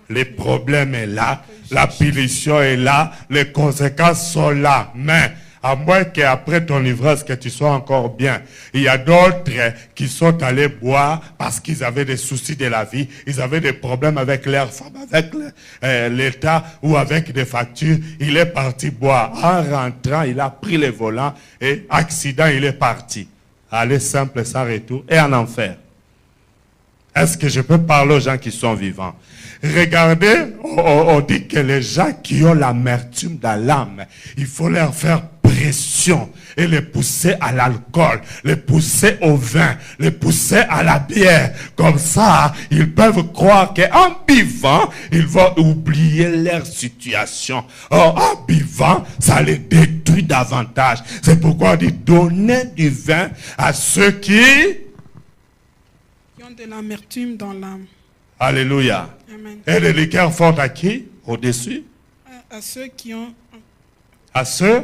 les problèmes sont là, la punition est là, les conséquences sont là. Mais à moins qu'après ton ivresse, que tu sois encore bien. Il y a d'autres qui sont allés boire parce qu'ils avaient des soucis de la vie, ils avaient des problèmes avec leur femme, avec l'État ou avec des factures. Il est parti boire. En rentrant, il a pris le volant et accident, il est parti. Aller simple sans retour et en enfer. Est-ce que je peux parler aux gens qui sont vivants? Regardez, on dit que les gens qui ont l'amertume dans l'âme, il faut leur faire pression et les pousser à l'alcool, les pousser au vin, les pousser à la bière. Comme ça, ils peuvent croire qu'en buvant, ils vont oublier leur situation. Or, en buvant, ça les détruit davantage. C'est pourquoi on dit donner du vin à ceux qui ont de l'amertume dans l'âme. Alléluia. Amen. Et les liqueurs fortes à qui? Au-dessus? À ceux qui ont... À ceux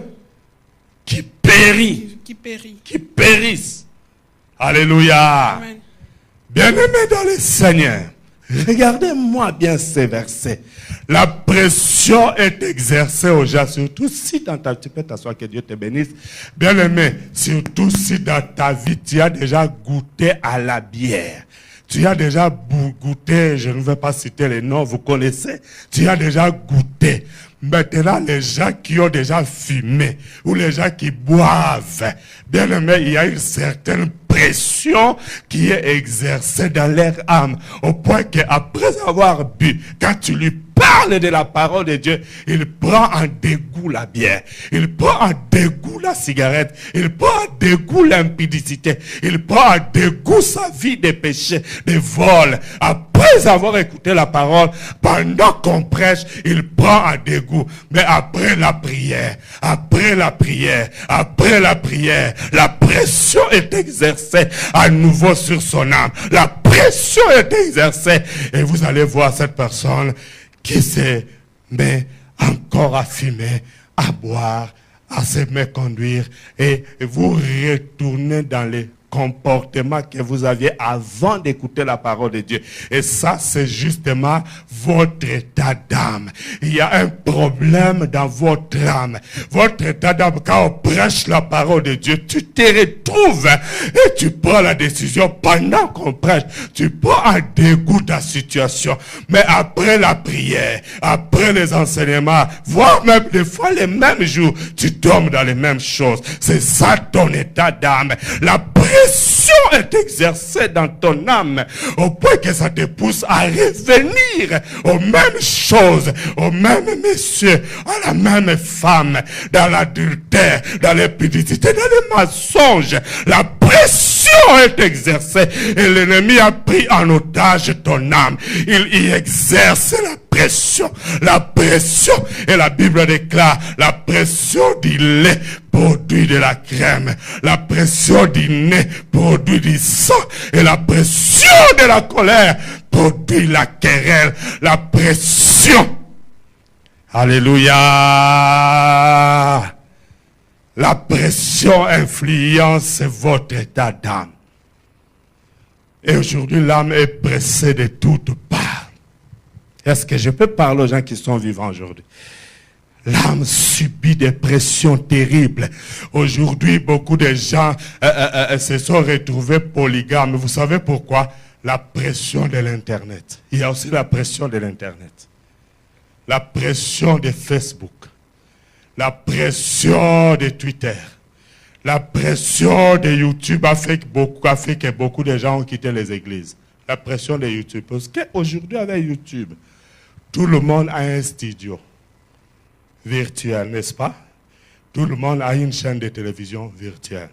qui périssent. Qui périssent. Qui périssent. Alléluia. Amen. Bien-aimés dans le Seigneur, regardez-moi bien ces versets. La pression est exercée aux gens, surtout si dans ta vie, tu peux t'asseoir, que Dieu te bénisse. Bien-aimé, surtout si dans ta vie, tu as déjà goûté à la bière. Tu as déjà goûté, je ne vais pas citer les noms, vous connaissez. Tu as déjà goûté. Maintenant, les gens qui ont déjà fumé, ou les gens qui boivent, bien aimé, il y a une certaine pression qui est exercée dans leur âme, au point qu'après avoir bu, quand tu lui parles de la parole de Dieu, il prend en dégoût la bière, il prend en dégoût la cigarette, il prend en dégoût l'impudicité, il prend en dégoût sa vie de péché, de vol. Après avoir écouté la parole, pendant qu'on prêche, il prend en dégoût. Mais après la prière, la pression est exercée à nouveau sur son âme. La pression est exercée. Et vous allez voir cette personne qui se met encore à fumer, à boire, à se méconduire. Et vous retournez dans les comportement que vous aviez avant d'écouter la parole de Dieu. Et ça, c'est justement votre état d'âme. Il y a un problème dans votre âme. Votre état d'âme, quand on prêche la parole de Dieu, tu te retrouves et tu prends la décision pendant qu'on prêche. Tu prends un dégoût de la situation. Mais après la prière, après les enseignements, voire même des fois les mêmes jours, tu tombes dans les mêmes choses. C'est ça ton état d'âme. La pression est exercée dans ton âme au point que ça te pousse à revenir aux mêmes choses, aux mêmes messieurs, à la même femme, dans l'adultère, dans l'impudicité, dans le mensonge. La pression est exercée et l'ennemi a pris en otage ton âme. Il y exerce la pression, et la Bible déclare la pression du lait produit de la crème, la pression du nez produit du sang, et la pression de la colère produit la querelle. La pression, alléluia, la pression influence votre état d'âme. Et aujourd'hui, l'âme est pressée de toutes parts. Est-ce que je peux parler aux gens qui sont vivants aujourd'hui? L'âme subit des pressions terribles. Aujourd'hui, beaucoup de gens se sont retrouvés polygames. Vous savez pourquoi? La pression de l'Internet. Il y a aussi la pression de l'Internet. La pression de Facebook. La pression de Twitter. La pression de YouTube a fait que beaucoup de gens ont quitté les églises. La pression de YouTube. Parce qu'aujourd'hui, avec YouTube, tout le monde a un studio virtuel, n'est-ce pas? Tout le monde a une chaîne de télévision virtuelle.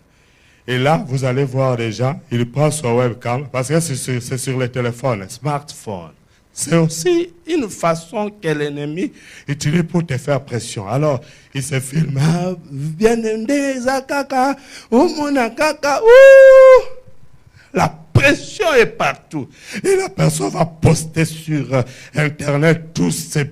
Et là, vous allez voir des gens, ils prennent son webcam, parce que c'est sur le téléphone, le smartphone. C'est aussi une façon que l'ennemi utilise pour te faire pression. Alors, il se filme. Ah, la pression est partout. Et la personne va poster sur Internet toutes ces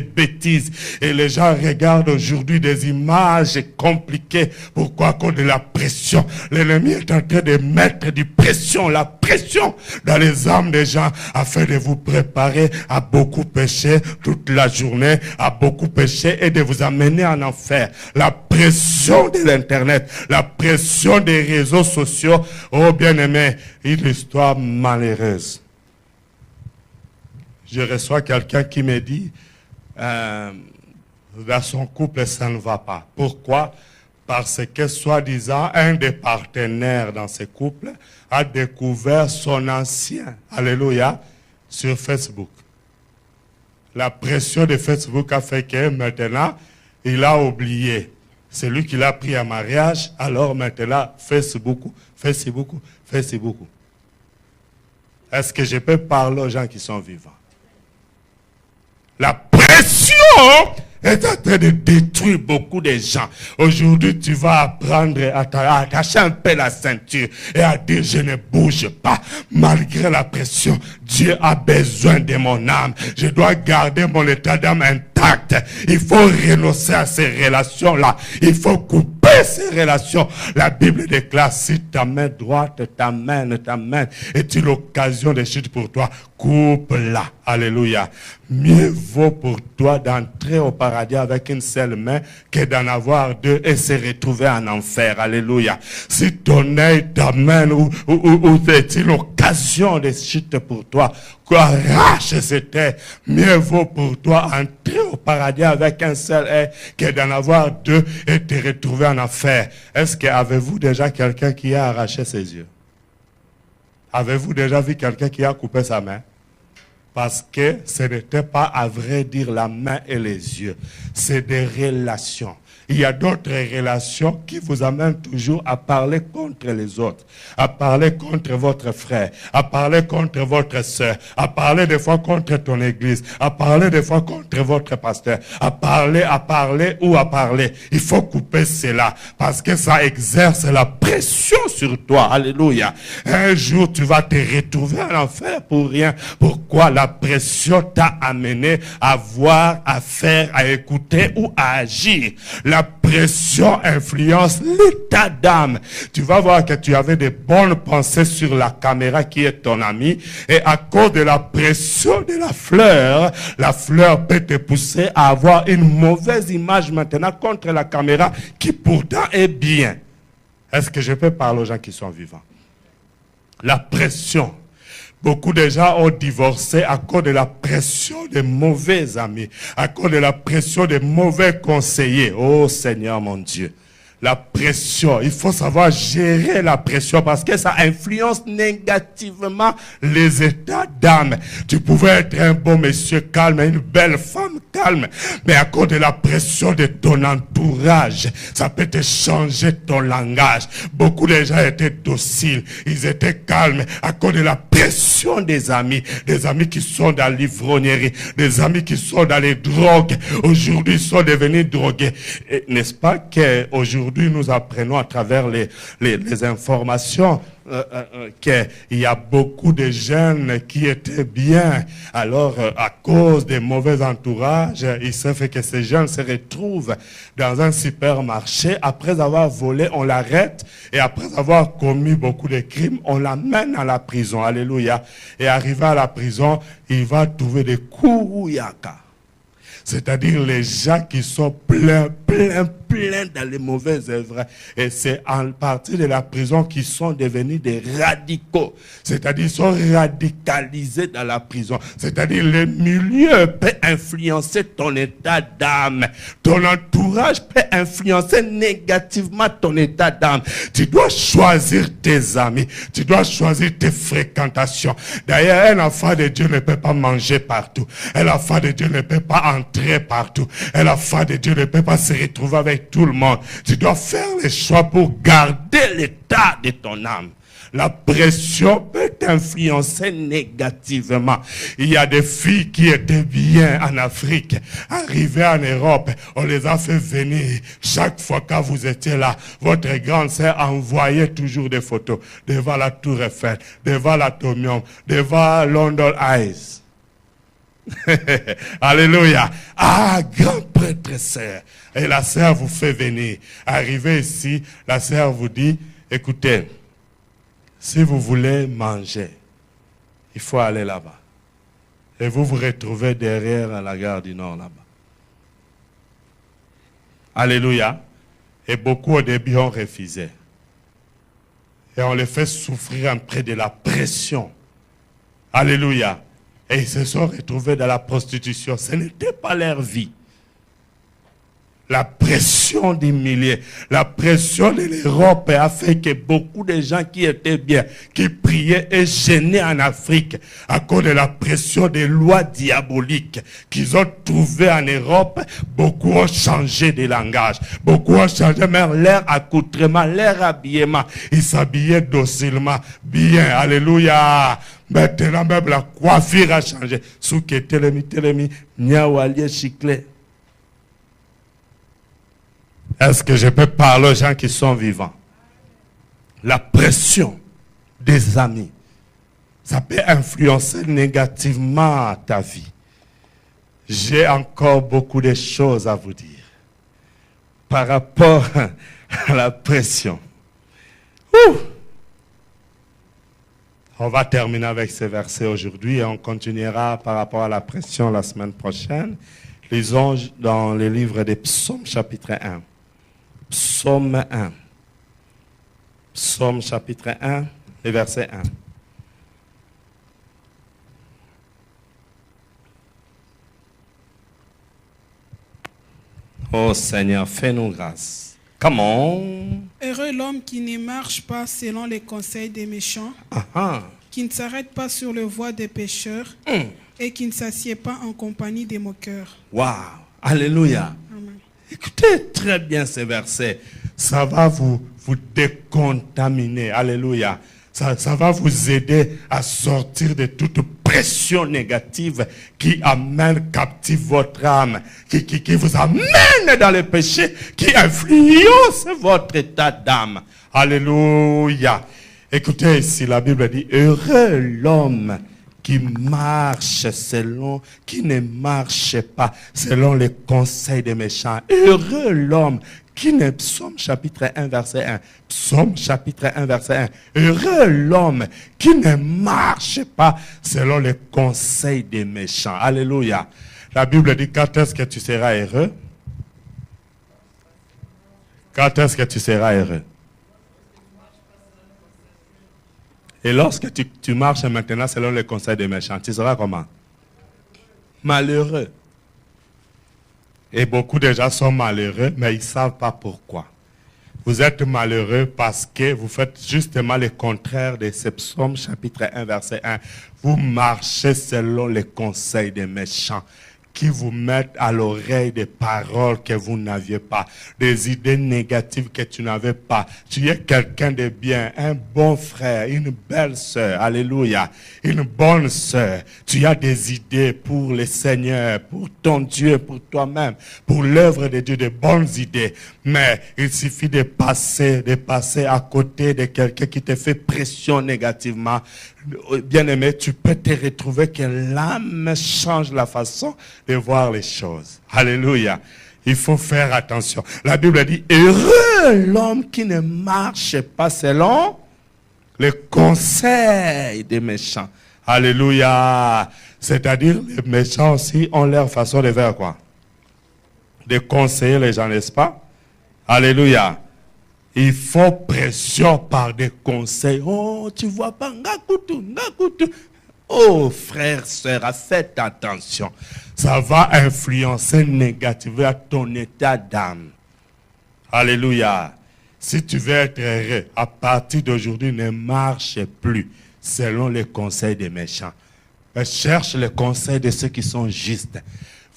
bêtises. Et les gens regardent aujourd'hui des images compliquées. Pourquoi? À cause de la pression. L'ennemi est en train de mettre la pression dans les âmes des gens afin de vous préparer à beaucoup pécher toute la journée, à beaucoup pécher et de vous amener en enfer. La pression de l'Internet, la pression des réseaux sociaux. Oh bien-aimé, une histoire malheureuse. Je reçois quelqu'un qui me dit, dans son couple, ça ne va pas. Pourquoi? Parce que, soi-disant, un des partenaires dans ce couple a découvert son ancien, alléluia, sur Facebook. La pression de Facebook a fait que maintenant, il a oublié. C'est lui qui l'a pris en mariage, alors maintenant, Facebook. Est-ce que je peux parler aux gens qui sont vivants? La pression est en train de détruire beaucoup de gens. Aujourd'hui, tu vas apprendre à attacher un peu la ceinture et à dire je ne bouge pas. Malgré la pression, Dieu a besoin de mon âme. Je dois garder mon état d'âme intact. Il faut renoncer à ces relations-là. Il faut couper couper ces relations. La Bible déclare, si ta main droite t'amène, est-il l'occasion de chute pour toi, coupe-la. Alléluia. Mieux vaut pour toi d'entrer au paradis avec une seule main que d'en avoir deux et se retrouver en enfer. Alléluia. Si ton œil t'amène ou est-il l'occasion de chute pour toi, arrache cet œil. Mieux vaut pour toi entrer au paradis avec un seul œil que d'en avoir deux et te retrouver en enfer. Est-ce que avez-vous déjà quelqu'un qui a arraché ses yeux? Avez-vous déjà vu quelqu'un qui a coupé sa main? Parce que ce n'était pas, à vrai dire, la main et les yeux. C'est des relations. Il y a d'autres relations qui vous amènent toujours à parler contre les autres, à parler contre votre frère, à parler contre votre soeur, à parler des fois contre ton église, à parler des fois contre votre pasteur, à parler. Il faut couper cela parce que ça exerce la pression sur toi. Alléluia. Un jour, tu vas te retrouver en enfer pour rien. Pourquoi? La pression t'a amené à voir, à faire, à écouter ou à agir. La pression influence l'état d'âme. Tu vas voir que tu avais de bonnes pensées sur la caméra qui est ton ami et à cause de la pression de la fleur peut te pousser à avoir une mauvaise image maintenant contre la caméra qui pourtant est bien. Est-ce que je peux parler aux gens qui sont vivants? La pression. Beaucoup de gens ont divorcé à cause de la pression des mauvais amis, à cause de la pression des mauvais conseillers. Oh Seigneur mon Dieu. La pression, il faut savoir gérer la pression parce que ça influence négativement les états d'âme. Tu pouvais être un beau monsieur calme, une belle femme calme, mais à cause de la pression de ton entourage, ça peut te changer ton langage. Beaucoup de gens étaient dociles, ils étaient calmes à cause de la pression des amis qui sont dans l'ivrognerie, des amis qui sont dans les drogues. Aujourd'hui, ils sont devenus drogués. N'est-ce pas qu'aujourd'hui, nous apprenons à travers les informations qu'il y a beaucoup de jeunes qui étaient bien. Alors, à cause des mauvais entourages, il se fait que ces jeunes se retrouvent dans un supermarché. Après avoir volé, on l'arrête. Et après avoir commis beaucoup de crimes, on l'amène à la prison. Alléluia. Et arrivé à la prison, il va trouver des kouyaka. C'est-à-dire les gens qui sont pleins dans les mauvaises œuvres. Et c'est en partie de la prison qu'ils sont devenus des radicaux. C'est-à-dire ils sont radicalisés dans la prison. C'est-à-dire le milieu peut influencer ton état d'âme. Ton entourage peut influencer négativement ton état d'âme. Tu dois choisir tes amis. Tu dois choisir tes fréquentations. D'ailleurs, un enfant de Dieu ne peut pas manger partout. Un enfant de Dieu ne peut pas entrer partout. Un enfant de Dieu ne peut pas se retrouver avec tout le monde. Tu dois faire les choix pour garder l'état de ton âme. La pression peut t'influencer négativement. Il y a des filles qui étaient bien en Afrique, arrivées en Europe, on les a fait venir. Chaque fois que vous étiez là, votre grande sœur envoyait toujours des photos devant la Tour Eiffel, devant l'Atomium, devant London Eyes. Alléluia. Ah, grand prêtre sœur. Et la sœur vous fait venir. Arrivé ici, la sœur vous dit, écoutez, si vous voulez manger, il faut aller là-bas. Et vous vous retrouvez derrière à la gare du Nord là-bas. Alléluia. Et beaucoup au début ont refusé. Et on les fait souffrir près de la pression. Alléluia. Et ils se sont retrouvés dans la prostitution. Ce n'était pas leur vie. La pression des milliers, la pression de l'Europe a fait que beaucoup de gens qui étaient bien, qui priaient et gênaient en Afrique à cause de la pression des lois diaboliques qu'ils ont trouvées en Europe, beaucoup ont changé de langage, beaucoup ont changé même leur accoutrement, leur habillement. Ils s'habillaient docilement, bien, alléluia. Maintenant même la coiffure a changé. Souke telemi, niawalié chiclé. Est-ce que je peux parler aux gens qui sont vivants? La pression des amis, ça peut influencer négativement ta vie. J'ai encore beaucoup de choses à vous dire. par rapport à la pression. On va terminer avec ces versets aujourd'hui et on continuera par rapport à la pression la semaine prochaine. Lisons dans le livre des Psaumes chapitre 1. Psaume 1. Psaume chapitre 1, le verset 1. Oh Seigneur, fais-nous grâce. Comment? Heureux l'homme qui ne marche pas selon les conseils des méchants, qui ne s'arrête pas sur le voie des pécheurs et qui ne s'assied pas en compagnie des moqueurs. Wow, alléluia. Amen. Écoutez très bien ces versets. Ça va vous décontaminer. Alléluia. Ça va vous aider à sortir de toute pression négative qui amène captive votre âme, qui vous amène dans le péché, qui influence votre état d'âme. Alléluia. Écoutez ici, la Bible dit, heureux l'homme qui ne marche pas selon les conseils des méchants. Heureux l'homme qui ne... Psaume chapitre 1, verset 1. Psaume chapitre 1, verset 1. Heureux l'homme qui ne marche pas selon les conseils des méchants. Alléluia. La Bible dit, quand est-ce que tu seras heureux? Quand est-ce que tu seras heureux? Et lorsque tu marches maintenant selon les conseils des méchants, tu seras comment? Malheureux. Et beaucoup de gens sont malheureux, mais ils ne savent pas pourquoi. Vous êtes malheureux parce que vous faites justement le contraire de ce psaume chapitre 1, verset 1. Vous marchez selon les conseils des méchants qui vous mettent à l'oreille des paroles que vous n'aviez pas, des idées négatives que tu n'avais pas. Tu es quelqu'un de bien, un bon frère, une belle sœur, alléluia, une bonne sœur. Tu as des idées pour le Seigneur, pour ton Dieu, pour toi-même, pour l'œuvre de Dieu, de bonnes idées. Mais il suffit de passer à côté de quelqu'un qui te fait pression négativement. Bien-aimé, tu peux te retrouver que l'âme change la façon de voir les choses. Alléluia. Il faut faire attention. La Bible dit, heureux l'homme qui ne marche pas selon les conseils des méchants. Alléluia. C'est-à-dire, les méchants aussi ont leur façon de faire quoi? De conseiller les gens, n'est-ce pas? Alléluia. Il faut pression par des conseils. Oh, tu vois pas, ngakutu. Oh, frère, sœur, faites attention. Ça va influencer négativement ton état d'âme. Alléluia. Si tu veux être heureux, à partir d'aujourd'hui, ne marche plus selon les conseils des méchants. Mais cherche les conseils de ceux qui sont justes.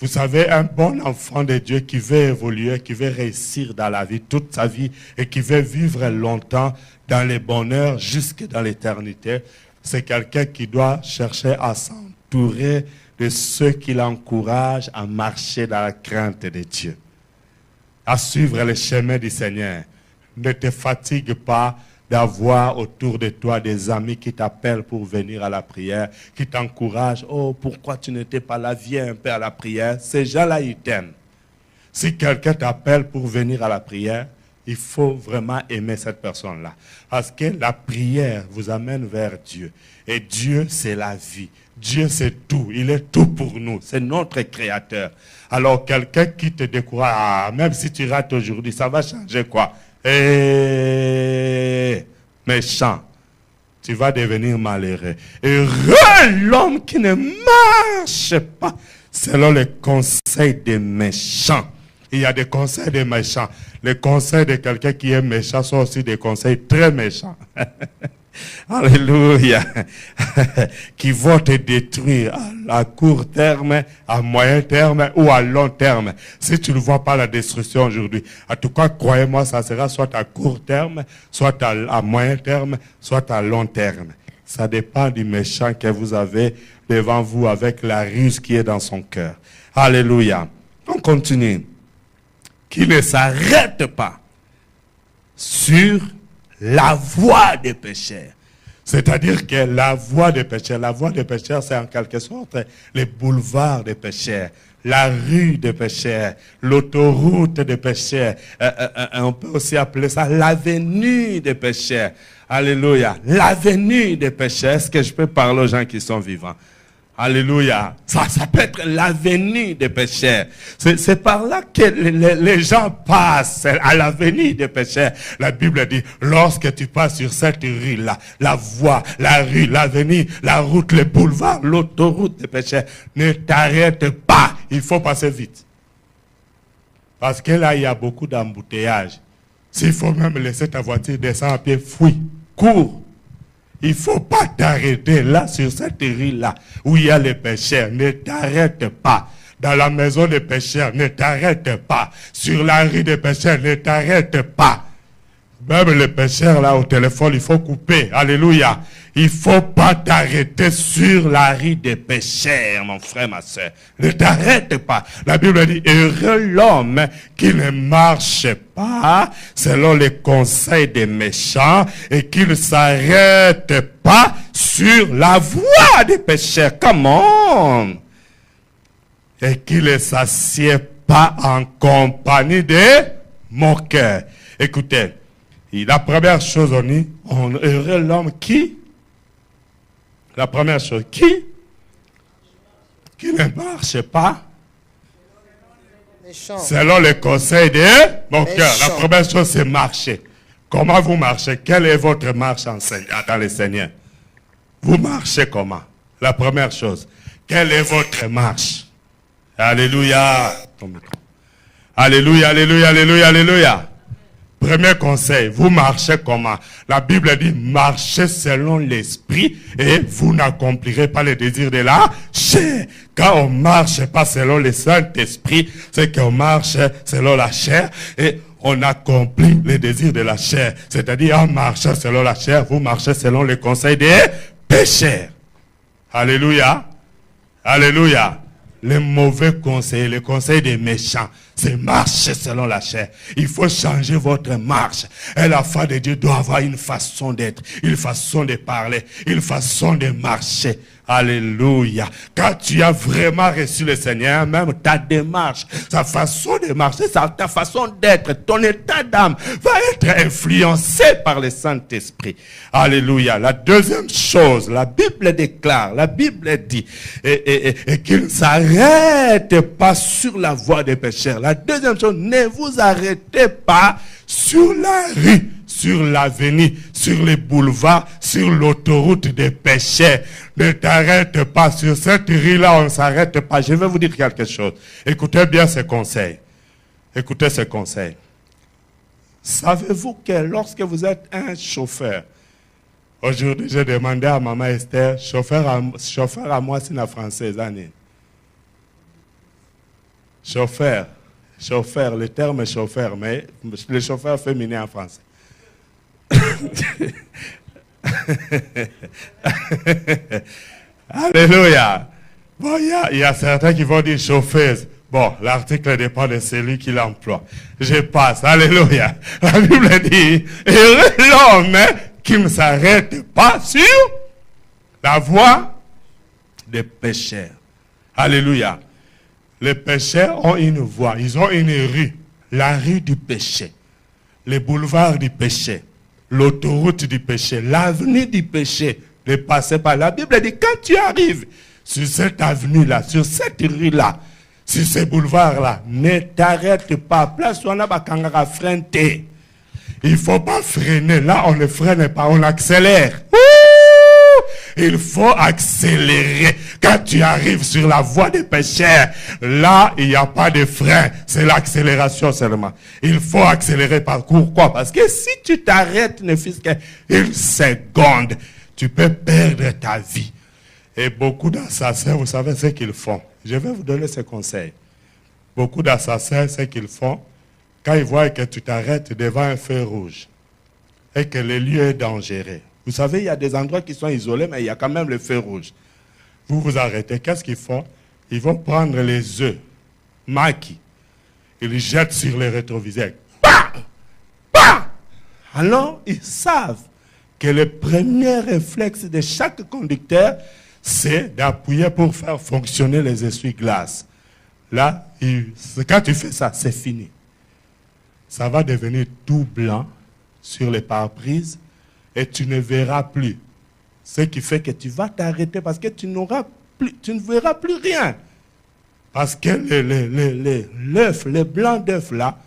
Vous savez, un bon enfant de Dieu qui veut évoluer, qui veut réussir dans la vie, toute sa vie, et qui veut vivre longtemps dans les bonheurs jusque dans l'éternité, c'est quelqu'un qui doit chercher à s'entourer de ceux qui l'encouragent à marcher dans la crainte de Dieu, à suivre le chemin du Seigneur. Ne te fatigue pas d'avoir autour de toi des amis qui t'appellent pour venir à la prière, qui t'encouragent. Oh, pourquoi tu n'étais pas là? Viens un peu à la prière. Ces gens-là, ils t'aiment. Si quelqu'un t'appelle pour venir à la prière, il faut vraiment aimer cette personne-là. Parce que la prière vous amène vers Dieu. Et Dieu, c'est la vie. Dieu, c'est tout. Il est tout pour nous. C'est notre Créateur. Alors, quelqu'un qui te décourage, même si tu rates aujourd'hui, ça va changer quoi? Méchant, tu vas devenir malheureux. Heureux l'homme qui ne marche pas selon les conseils des méchants. Il y a des conseils des méchants. Les conseils de quelqu'un qui est méchant sont aussi des conseils très méchants. Alléluia. Qui vont te détruire à court terme, à moyen terme ou à long terme. Si tu ne vois pas la destruction aujourd'hui, en tout cas, croyez-moi, ça sera soit à court terme, soit à moyen terme, soit à long terme. Ça dépend du méchant que vous avez devant vous avec la ruse qui est dans son cœur. Alléluia. On continue. Qui ne s'arrête pas sur la voie des pécheurs. C'est-à-dire que la voie des pécheurs, c'est en quelque sorte les boulevards des pécheurs. la rue des pécheurs, l'autoroute des pécheurs. On peut aussi appeler ça l'avenue des pécheurs. Alléluia. L'avenue des pécheurs. Est-ce que je peux parler aux gens qui sont vivants? Alléluia. Ça peut être l'avenue des pécheurs. C'est par là que les gens passent à l'avenue des pécheurs. La Bible dit, lorsque tu passes sur cette rue-là, la voie, la rue, l'avenue, la route, le boulevard, l'autoroute des pécheurs, ne t'arrête pas. Il faut passer vite. Parce que là, il y a beaucoup d'embouteillages. S'il faut même laisser ta voiture descendre à pied, fuis, cours. Il ne faut pas t'arrêter là, sur cette rue-là, où il y a les pécheurs. Ne t'arrête pas. Dans la maison des pécheurs, ne t'arrête pas. Sur la rue des pécheurs, ne t'arrête pas. Même les pécheurs là au téléphone, il faut couper. Alléluia. Il ne faut pas t'arrêter sur la rue des pécheurs, mon frère, ma soeur. Ne t'arrête pas. La Bible dit, heureux l'homme qui ne marche pas selon les conseils des méchants et qui ne s'arrête pas sur la voie des pécheurs. Comment? Et qui ne s'assied pas en compagnie des moqueurs. Écoutez, la première chose, on dit, heureux l'homme qui? La première chose, qui ne marche pas selon les conseils de mon cœur. La première chose, c'est marcher. Comment vous marchez? Quelle est votre marche dans le Seigneur? Vous marchez comment? La première chose. Quelle est votre marche? Alléluia. Alléluia, alléluia, alléluia, alléluia. Premier conseil, vous marchez comment? La Bible dit, marchez selon l'esprit et vous n'accomplirez pas les désirs de la chair. Quand on ne marche pas selon le Saint-Esprit, c'est qu'on marche selon la chair et on accomplit les désirs de la chair. C'est-à-dire, en marchant selon la chair, vous marchez selon les conseils des pécheurs. Alléluia. Alléluia. Les mauvais conseils, les conseils des méchants, c'est marcher selon la chair. Il faut changer votre marche. Et la foi de Dieu doit avoir une façon d'être, une façon de parler, une façon de marcher. Alléluia. Quand tu as vraiment reçu le Seigneur, même ta démarche, sa façon de marcher, ta façon d'être, ton état d'âme va être influencé par le Saint-Esprit. Alléluia. La deuxième chose, la Bible déclare, la Bible dit, et qu'il ne s'arrête pas sur la voie des pécheurs. La deuxième chose, ne vous arrêtez pas sur la rue, sur l'avenue, sur les boulevards, sur l'autoroute des pécheurs. Ne t'arrête pas sur cette rue-là, on ne s'arrête pas. Je vais vous dire quelque chose. Écoutez bien ces conseils. Écoutez ces conseils. Savez-vous que lorsque vous êtes un chauffeur, aujourd'hui j'ai demandé à maman Esther, chauffeur à moi c'est la française, Annie. Chauffeur, le terme chauffeur, mais le chauffeur féminin en français. Alléluia. Bon, il y a certains qui vont dire chauffeuse. Bon, l'article dépend de celui qui l'emploie. Je passe. Alléluia. La Bible dit, heureux l'homme qui ne s'arrête pas sur la voie des pécheurs. Alléluia. Les pécheurs ont une voie, ils ont une rue. La rue du péché. Les boulevards du péché. L'autoroute du péché, l'avenue du péché, ne passez pas. La Bible dit, quand tu arrives sur cette avenue-là, sur cette rue-là, sur ces boulevards-là, ne t'arrête pas. Place où on a bakangara freiner. Il ne faut pas freiner. Là, on ne freine pas, on accélère. Il faut accélérer. Quand tu arrives sur la voie des pécheurs, là, il n'y a pas de frein. C'est l'accélération seulement. Il faut accélérer. Pourquoi? Parce que si tu t'arrêtes, ne fût-ce qu'une seconde, tu peux perdre ta vie. Et beaucoup d'assassins, vous savez ce qu'ils font. Je vais vous donner ce conseil. Beaucoup d'assassins, ce qu'ils font, quand ils voient que tu t'arrêtes devant un feu rouge et que le lieu est dangereux. Vous savez, il y a des endroits qui sont isolés, mais il y a quand même le feu rouge. Vous vous arrêtez. Qu'est-ce qu'ils font? Ils vont prendre les œufs maquis. Ils les jettent sur les rétroviseurs. Bah! Bah! Alors, ils savent que le premier réflexe de chaque conducteur, c'est d'appuyer pour faire fonctionner les essuie-glaces. Là, quand tu fais ça, c'est fini. Ça va devenir tout blanc sur les pare-brises et tu ne verras plus. Ce qui fait que tu vas t'arrêter parce que tu ne verras plus rien. Parce que l'œuf, le blanc d'œuf là,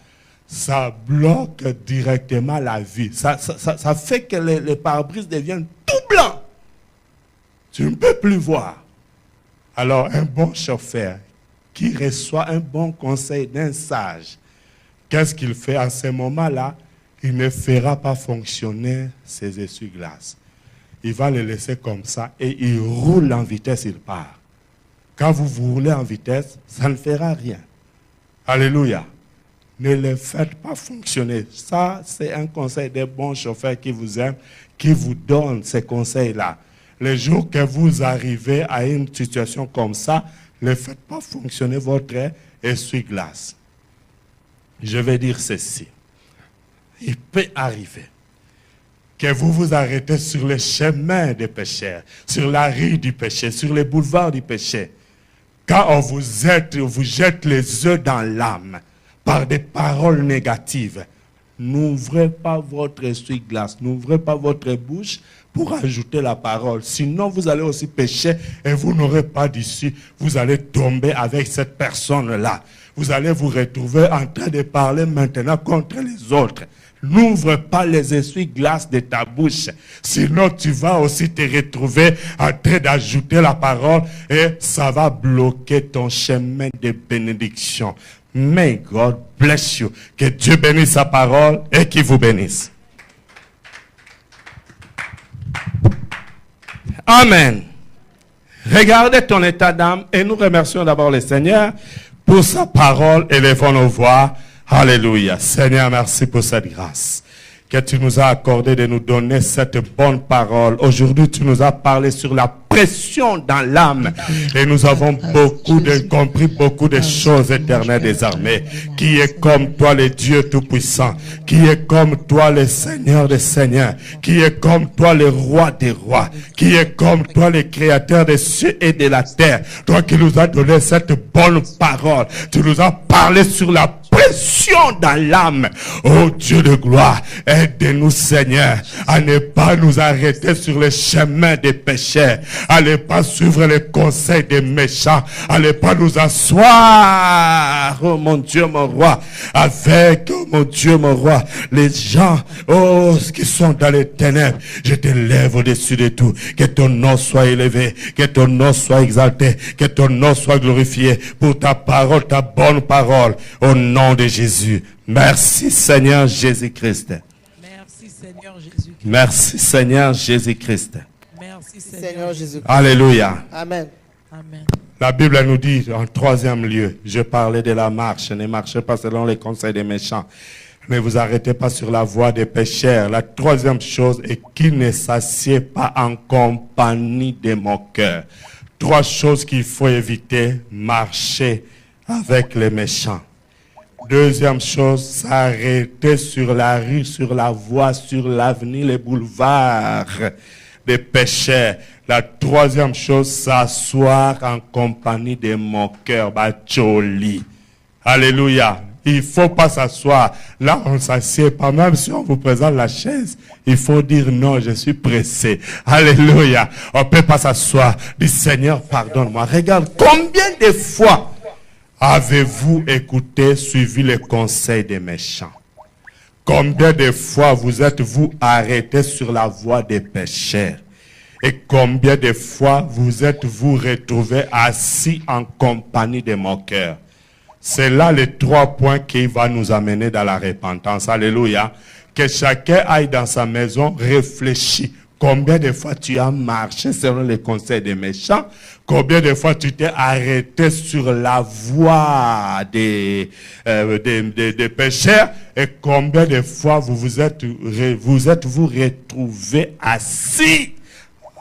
ça bloque directement la vue. Ça fait que les pare-brises deviennent tout blancs. Tu ne peux plus voir. Alors, un bon chauffeur qui reçoit un bon conseil d'un sage, qu'est-ce qu'il fait à ce moment-là? Il ne fera pas fonctionner ses essuie-glaces. Il va les laisser comme ça et il roule en vitesse, il part. Quand vous roulez en vitesse, ça ne fera rien. Alléluia. Ne les faites pas fonctionner. Ça, c'est un conseil des bons chauffeurs qui vous aiment, qui vous donnent ces conseils-là. Les jours que vous arrivez à une situation comme ça, ne faites pas fonctionner votre essuie-glace. Je vais dire ceci. Il peut arriver que vous vous arrêtez sur le chemin des pécheurs, sur la rue du péché, sur les boulevards du péché. Quand on vous jette les œufs dans l'âme par des paroles négatives, n'ouvrez pas votre essuie-glace, n'ouvrez pas votre bouche pour ajouter la parole. Sinon, vous allez aussi pécher et vous n'aurez pas d'issue. Vous allez tomber avec cette personne-là. Vous allez vous retrouver en train de parler maintenant contre les autres. N'ouvre pas les essuie-glaces de ta bouche. Sinon, tu vas aussi te retrouver en train d'ajouter la parole et ça va bloquer ton chemin de bénédiction. May God bless you. Que Dieu bénisse sa parole et qu'il vous bénisse. Amen. Regardez ton état d'âme et nous remercions d'abord le Seigneur pour sa parole. Élevons nos voix. Alléluia. Seigneur, merci pour cette grâce que tu nous as accordé de nous donner cette bonne parole. Aujourd'hui, tu nous as parlé sur la pression dans l'âme et nous avons compris beaucoup de choses éternelles des armées. Qui est comme toi, le Dieu Tout-Puissant? Qui est comme toi, le Seigneur des Seigneurs? Qui est comme toi, le Roi des Rois? Qui est comme toi, le Créateur des cieux et de la terre? Toi qui nous as donné cette bonne parole, tu nous as parlé sur la pression dans l'âme. Oh Dieu de gloire, aide-nous Seigneur à ne pas nous arrêter sur le chemin des pécheurs, à ne pas suivre les conseils des méchants, à ne pas nous asseoir, oh mon Dieu mon roi, avec, oh mon Dieu mon roi, les gens, oh, qui sont dans les ténèbres. Je te lève au-dessus de tout. Que ton nom soit élevé, que ton nom soit exalté, que ton nom soit glorifié pour ta parole, ta bonne parole, au nom de Jésus. Merci Seigneur Jésus-Christ. Merci Seigneur Jésus-Christ. Merci Seigneur Jésus-Christ. Merci Seigneur Jésus-Christ. Alléluia. Amen. Amen. La Bible nous dit en troisième lieu, je parlais de la marche, ne marchez pas selon les conseils des méchants, ne vous arrêtez pas sur la voie des pécheurs. La troisième chose est qu'il ne s'assied pas en compagnie des moqueurs. Trois choses qu'il faut éviter: marcher avec les méchants. Deuxième chose, s'arrêter sur la rue, sur la voie, sur l'avenue, les boulevards des pécheurs. La troisième chose, s'asseoir en compagnie des moqueurs, bacholi. Alléluia. Il ne faut pas s'asseoir. Là, on ne s'assied pas. Même si on vous présente la chaise, il faut dire non, je suis pressé. Alléluia. On ne peut pas s'asseoir. Dis Seigneur, pardonne-moi. Regarde, combien de fois avez-vous écouté, suivi les conseils des méchants? Combien de fois vous êtes-vous arrêté sur la voie des pécheurs? Et combien de fois vous êtes-vous retrouvé assis en compagnie de moqueurs? C'est là les trois points qui vont nous amener dans la repentance. Alléluia. Que chacun aille dans sa maison, réfléchit. Combien de fois tu as marché selon les conseils des méchants? Combien de fois tu t'es arrêté sur la voie des pécheurs? Et combien de fois vous êtes retrouvé assis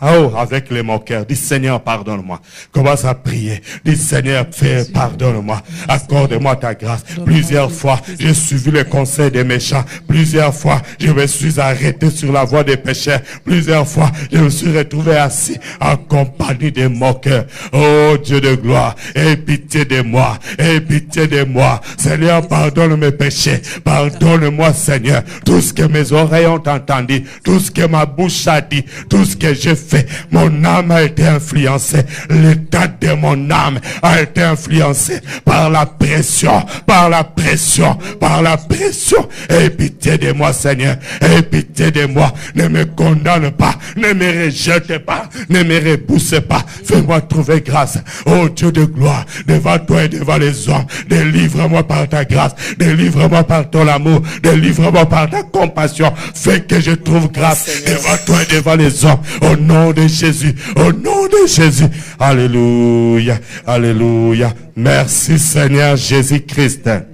Oh, avec les moqueurs, dis Seigneur, pardonne-moi. Commence à prier. Dis Seigneur, pardonne-moi. Accorde-moi ta grâce. Plusieurs fois, j'ai suivi le conseil des méchants. Plusieurs fois, je me suis arrêté sur la voie des pécheurs. Plusieurs fois, je me suis retrouvé assis en compagnie des moqueurs. Oh, Dieu de gloire, aie pitié de moi. Aie pitié de moi. Seigneur, pardonne mes péchés. Pardonne-moi, Seigneur. Tout ce que mes oreilles ont entendu, tout ce que ma bouche a dit, tout ce que j'ai fait, mon âme a été influencée. L'état de mon âme a été influencé par la pression, par la pression, par la pression. Aie pitié de moi, Seigneur. Aie pitié de moi. Ne me condamne pas. Ne me rejette pas. Ne me repousse pas. Fais-moi trouver grâce. Oh Dieu de gloire, devant toi et devant les hommes. Délivre-moi par ta grâce. Délivre-moi par ton amour. Délivre-moi par ta compassion. Fais que je trouve grâce devant toi et devant les hommes. Au nom de Jésus, au nom de Jésus. Alléluia, alléluia. Merci Seigneur Jésus-Christ. Merci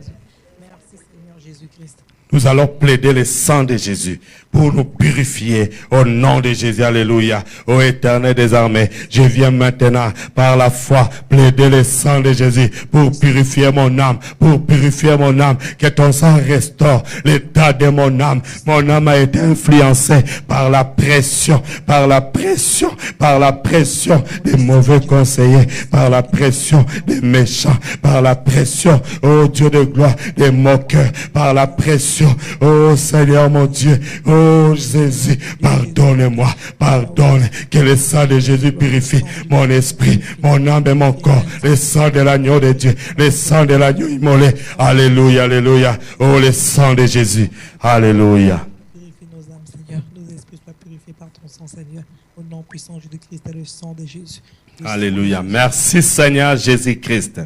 Seigneur Jésus-Christ. Nous allons plaider le sang de Jésus pour nous purifier au nom de Jésus. Alléluia. Ô Éternel des armées, je viens maintenant par la foi plaider le sang de Jésus pour purifier mon âme, pour purifier mon âme. Que ton sang restaure l'état de mon âme. Mon âme a été influencée par la pression, par la pression, par la pression des mauvais conseillers, par la pression des méchants, par la pression, ô Dieu de gloire, des moqueurs, par la pression, ô Seigneur mon Dieu, oh Jésus, pardonne-moi, pardonne, que le sang de Jésus purifie mon esprit, mon âme et mon corps, le sang de l'agneau de Dieu, le sang de l'agneau immolé, alléluia, alléluia, oh le sang de Jésus, alléluia. Purifie nos âmes, Seigneur, nos esprits soient purifiés par ton sang, Seigneur, au nom puissant de Jésus-Christ et le sang de Jésus. Alléluia, merci Seigneur Jésus-Christ.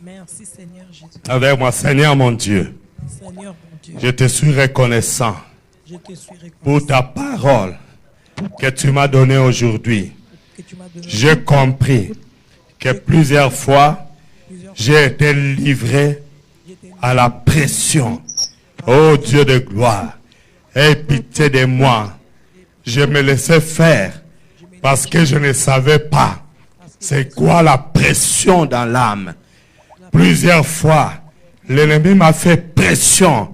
Merci Seigneur Jésus. Avec moi, Seigneur mon Dieu, Seigneur mon Dieu, je te suis reconnaissant je te suis reconnaissant pour ta parole que tu m'as donnée aujourd'hui. que tu m'as donné. J'ai compris que plusieurs fois, j'ai été livré à la pression. Oh Dieu de gloire, aie pitié de moi. Je me laissais faire parce que je ne savais pas c'est quoi la pression dans l'âme. Plusieurs fois, l'ennemi m'a fait pression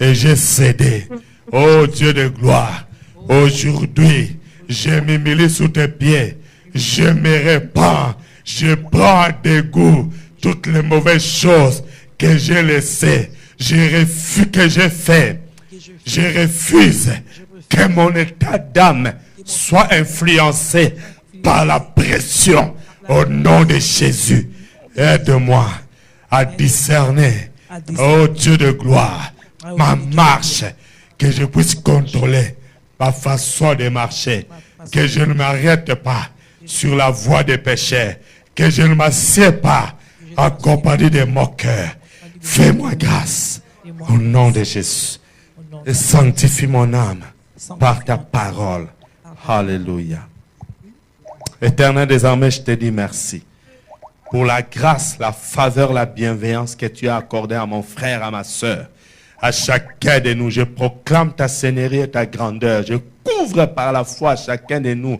et j'ai cédé. Oh Dieu de gloire, aujourd'hui, je m'humilie sous tes pieds. Je me répands, je prends en dégoût toutes les mauvaises choses que j'ai laissées, que j'ai fait. Je refuse que mon état d'âme soit influencé par la pression. Au nom de Jésus, aide-moi à discerner, oh Dieu de gloire, ma marche, que je puisse contrôler ma façon de marcher, que je ne m'arrête pas sur la voie des pécheurs, que je ne m'assieds pas en compagnie des moqueurs. Fais-moi grâce au nom de Jésus et sanctifie mon âme par ta parole. Alléluia. Éternel des armées, je te dis merci pour la grâce, la faveur, la bienveillance que tu as accordée à mon frère, à ma soeur. À chacun de nous, je proclame ta seigneurie et ta grandeur. Je couvre par la foi chacun de nous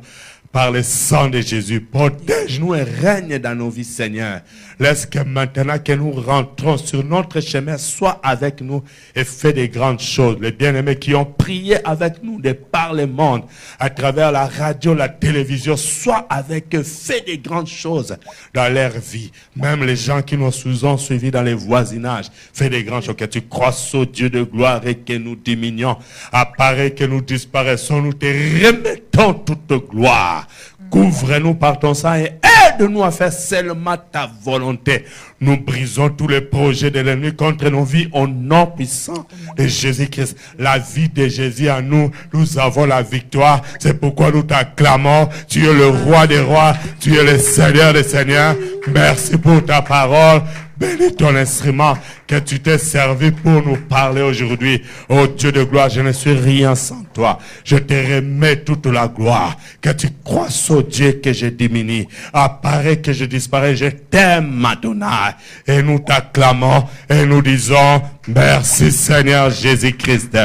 par le sang de Jésus. Protège-nous et règne dans nos vies, Seigneur. Laisse que maintenant que nous rentrons sur notre chemin, sois avec nous et fais des grandes choses. Les bien-aimés qui ont prié avec nous de par le monde, à travers la radio, la télévision, sois avec eux, fais des grandes choses dans leur vie. Même les gens qui nous ont suivis dans les voisinages, fais des grandes choses. Que tu croisses au Dieu de gloire et que nous diminuons. Apparaît que nous disparaissons, nous te remettons toute gloire. Couvre-nous par ton sang et aide-nous à faire seulement ta volonté. Nous brisons tous les projets de l'ennemi contre nos vies au nom puissant de Jésus-Christ. La vie de Jésus en nous, nous avons la victoire. C'est pourquoi nous t'acclamons. Tu es le roi des rois, tu es le Seigneur des seigneurs. Merci pour ta parole. Bénis ton instrument que tu t'es servi pour nous parler aujourd'hui. Oh Dieu de gloire, je ne suis rien sans toi. Je te remets toute la gloire. Que tu crois au Dieu que je diminue. Apparaît que je disparais. Je t'aime, Adonai. Et nous t'acclamons et nous disons merci Seigneur Jésus-Christ.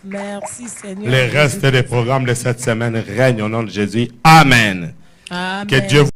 Merci, Seigneur. Le reste des programmes de cette semaine règne au nom de Jésus. Amen. Amen. Que Dieu vous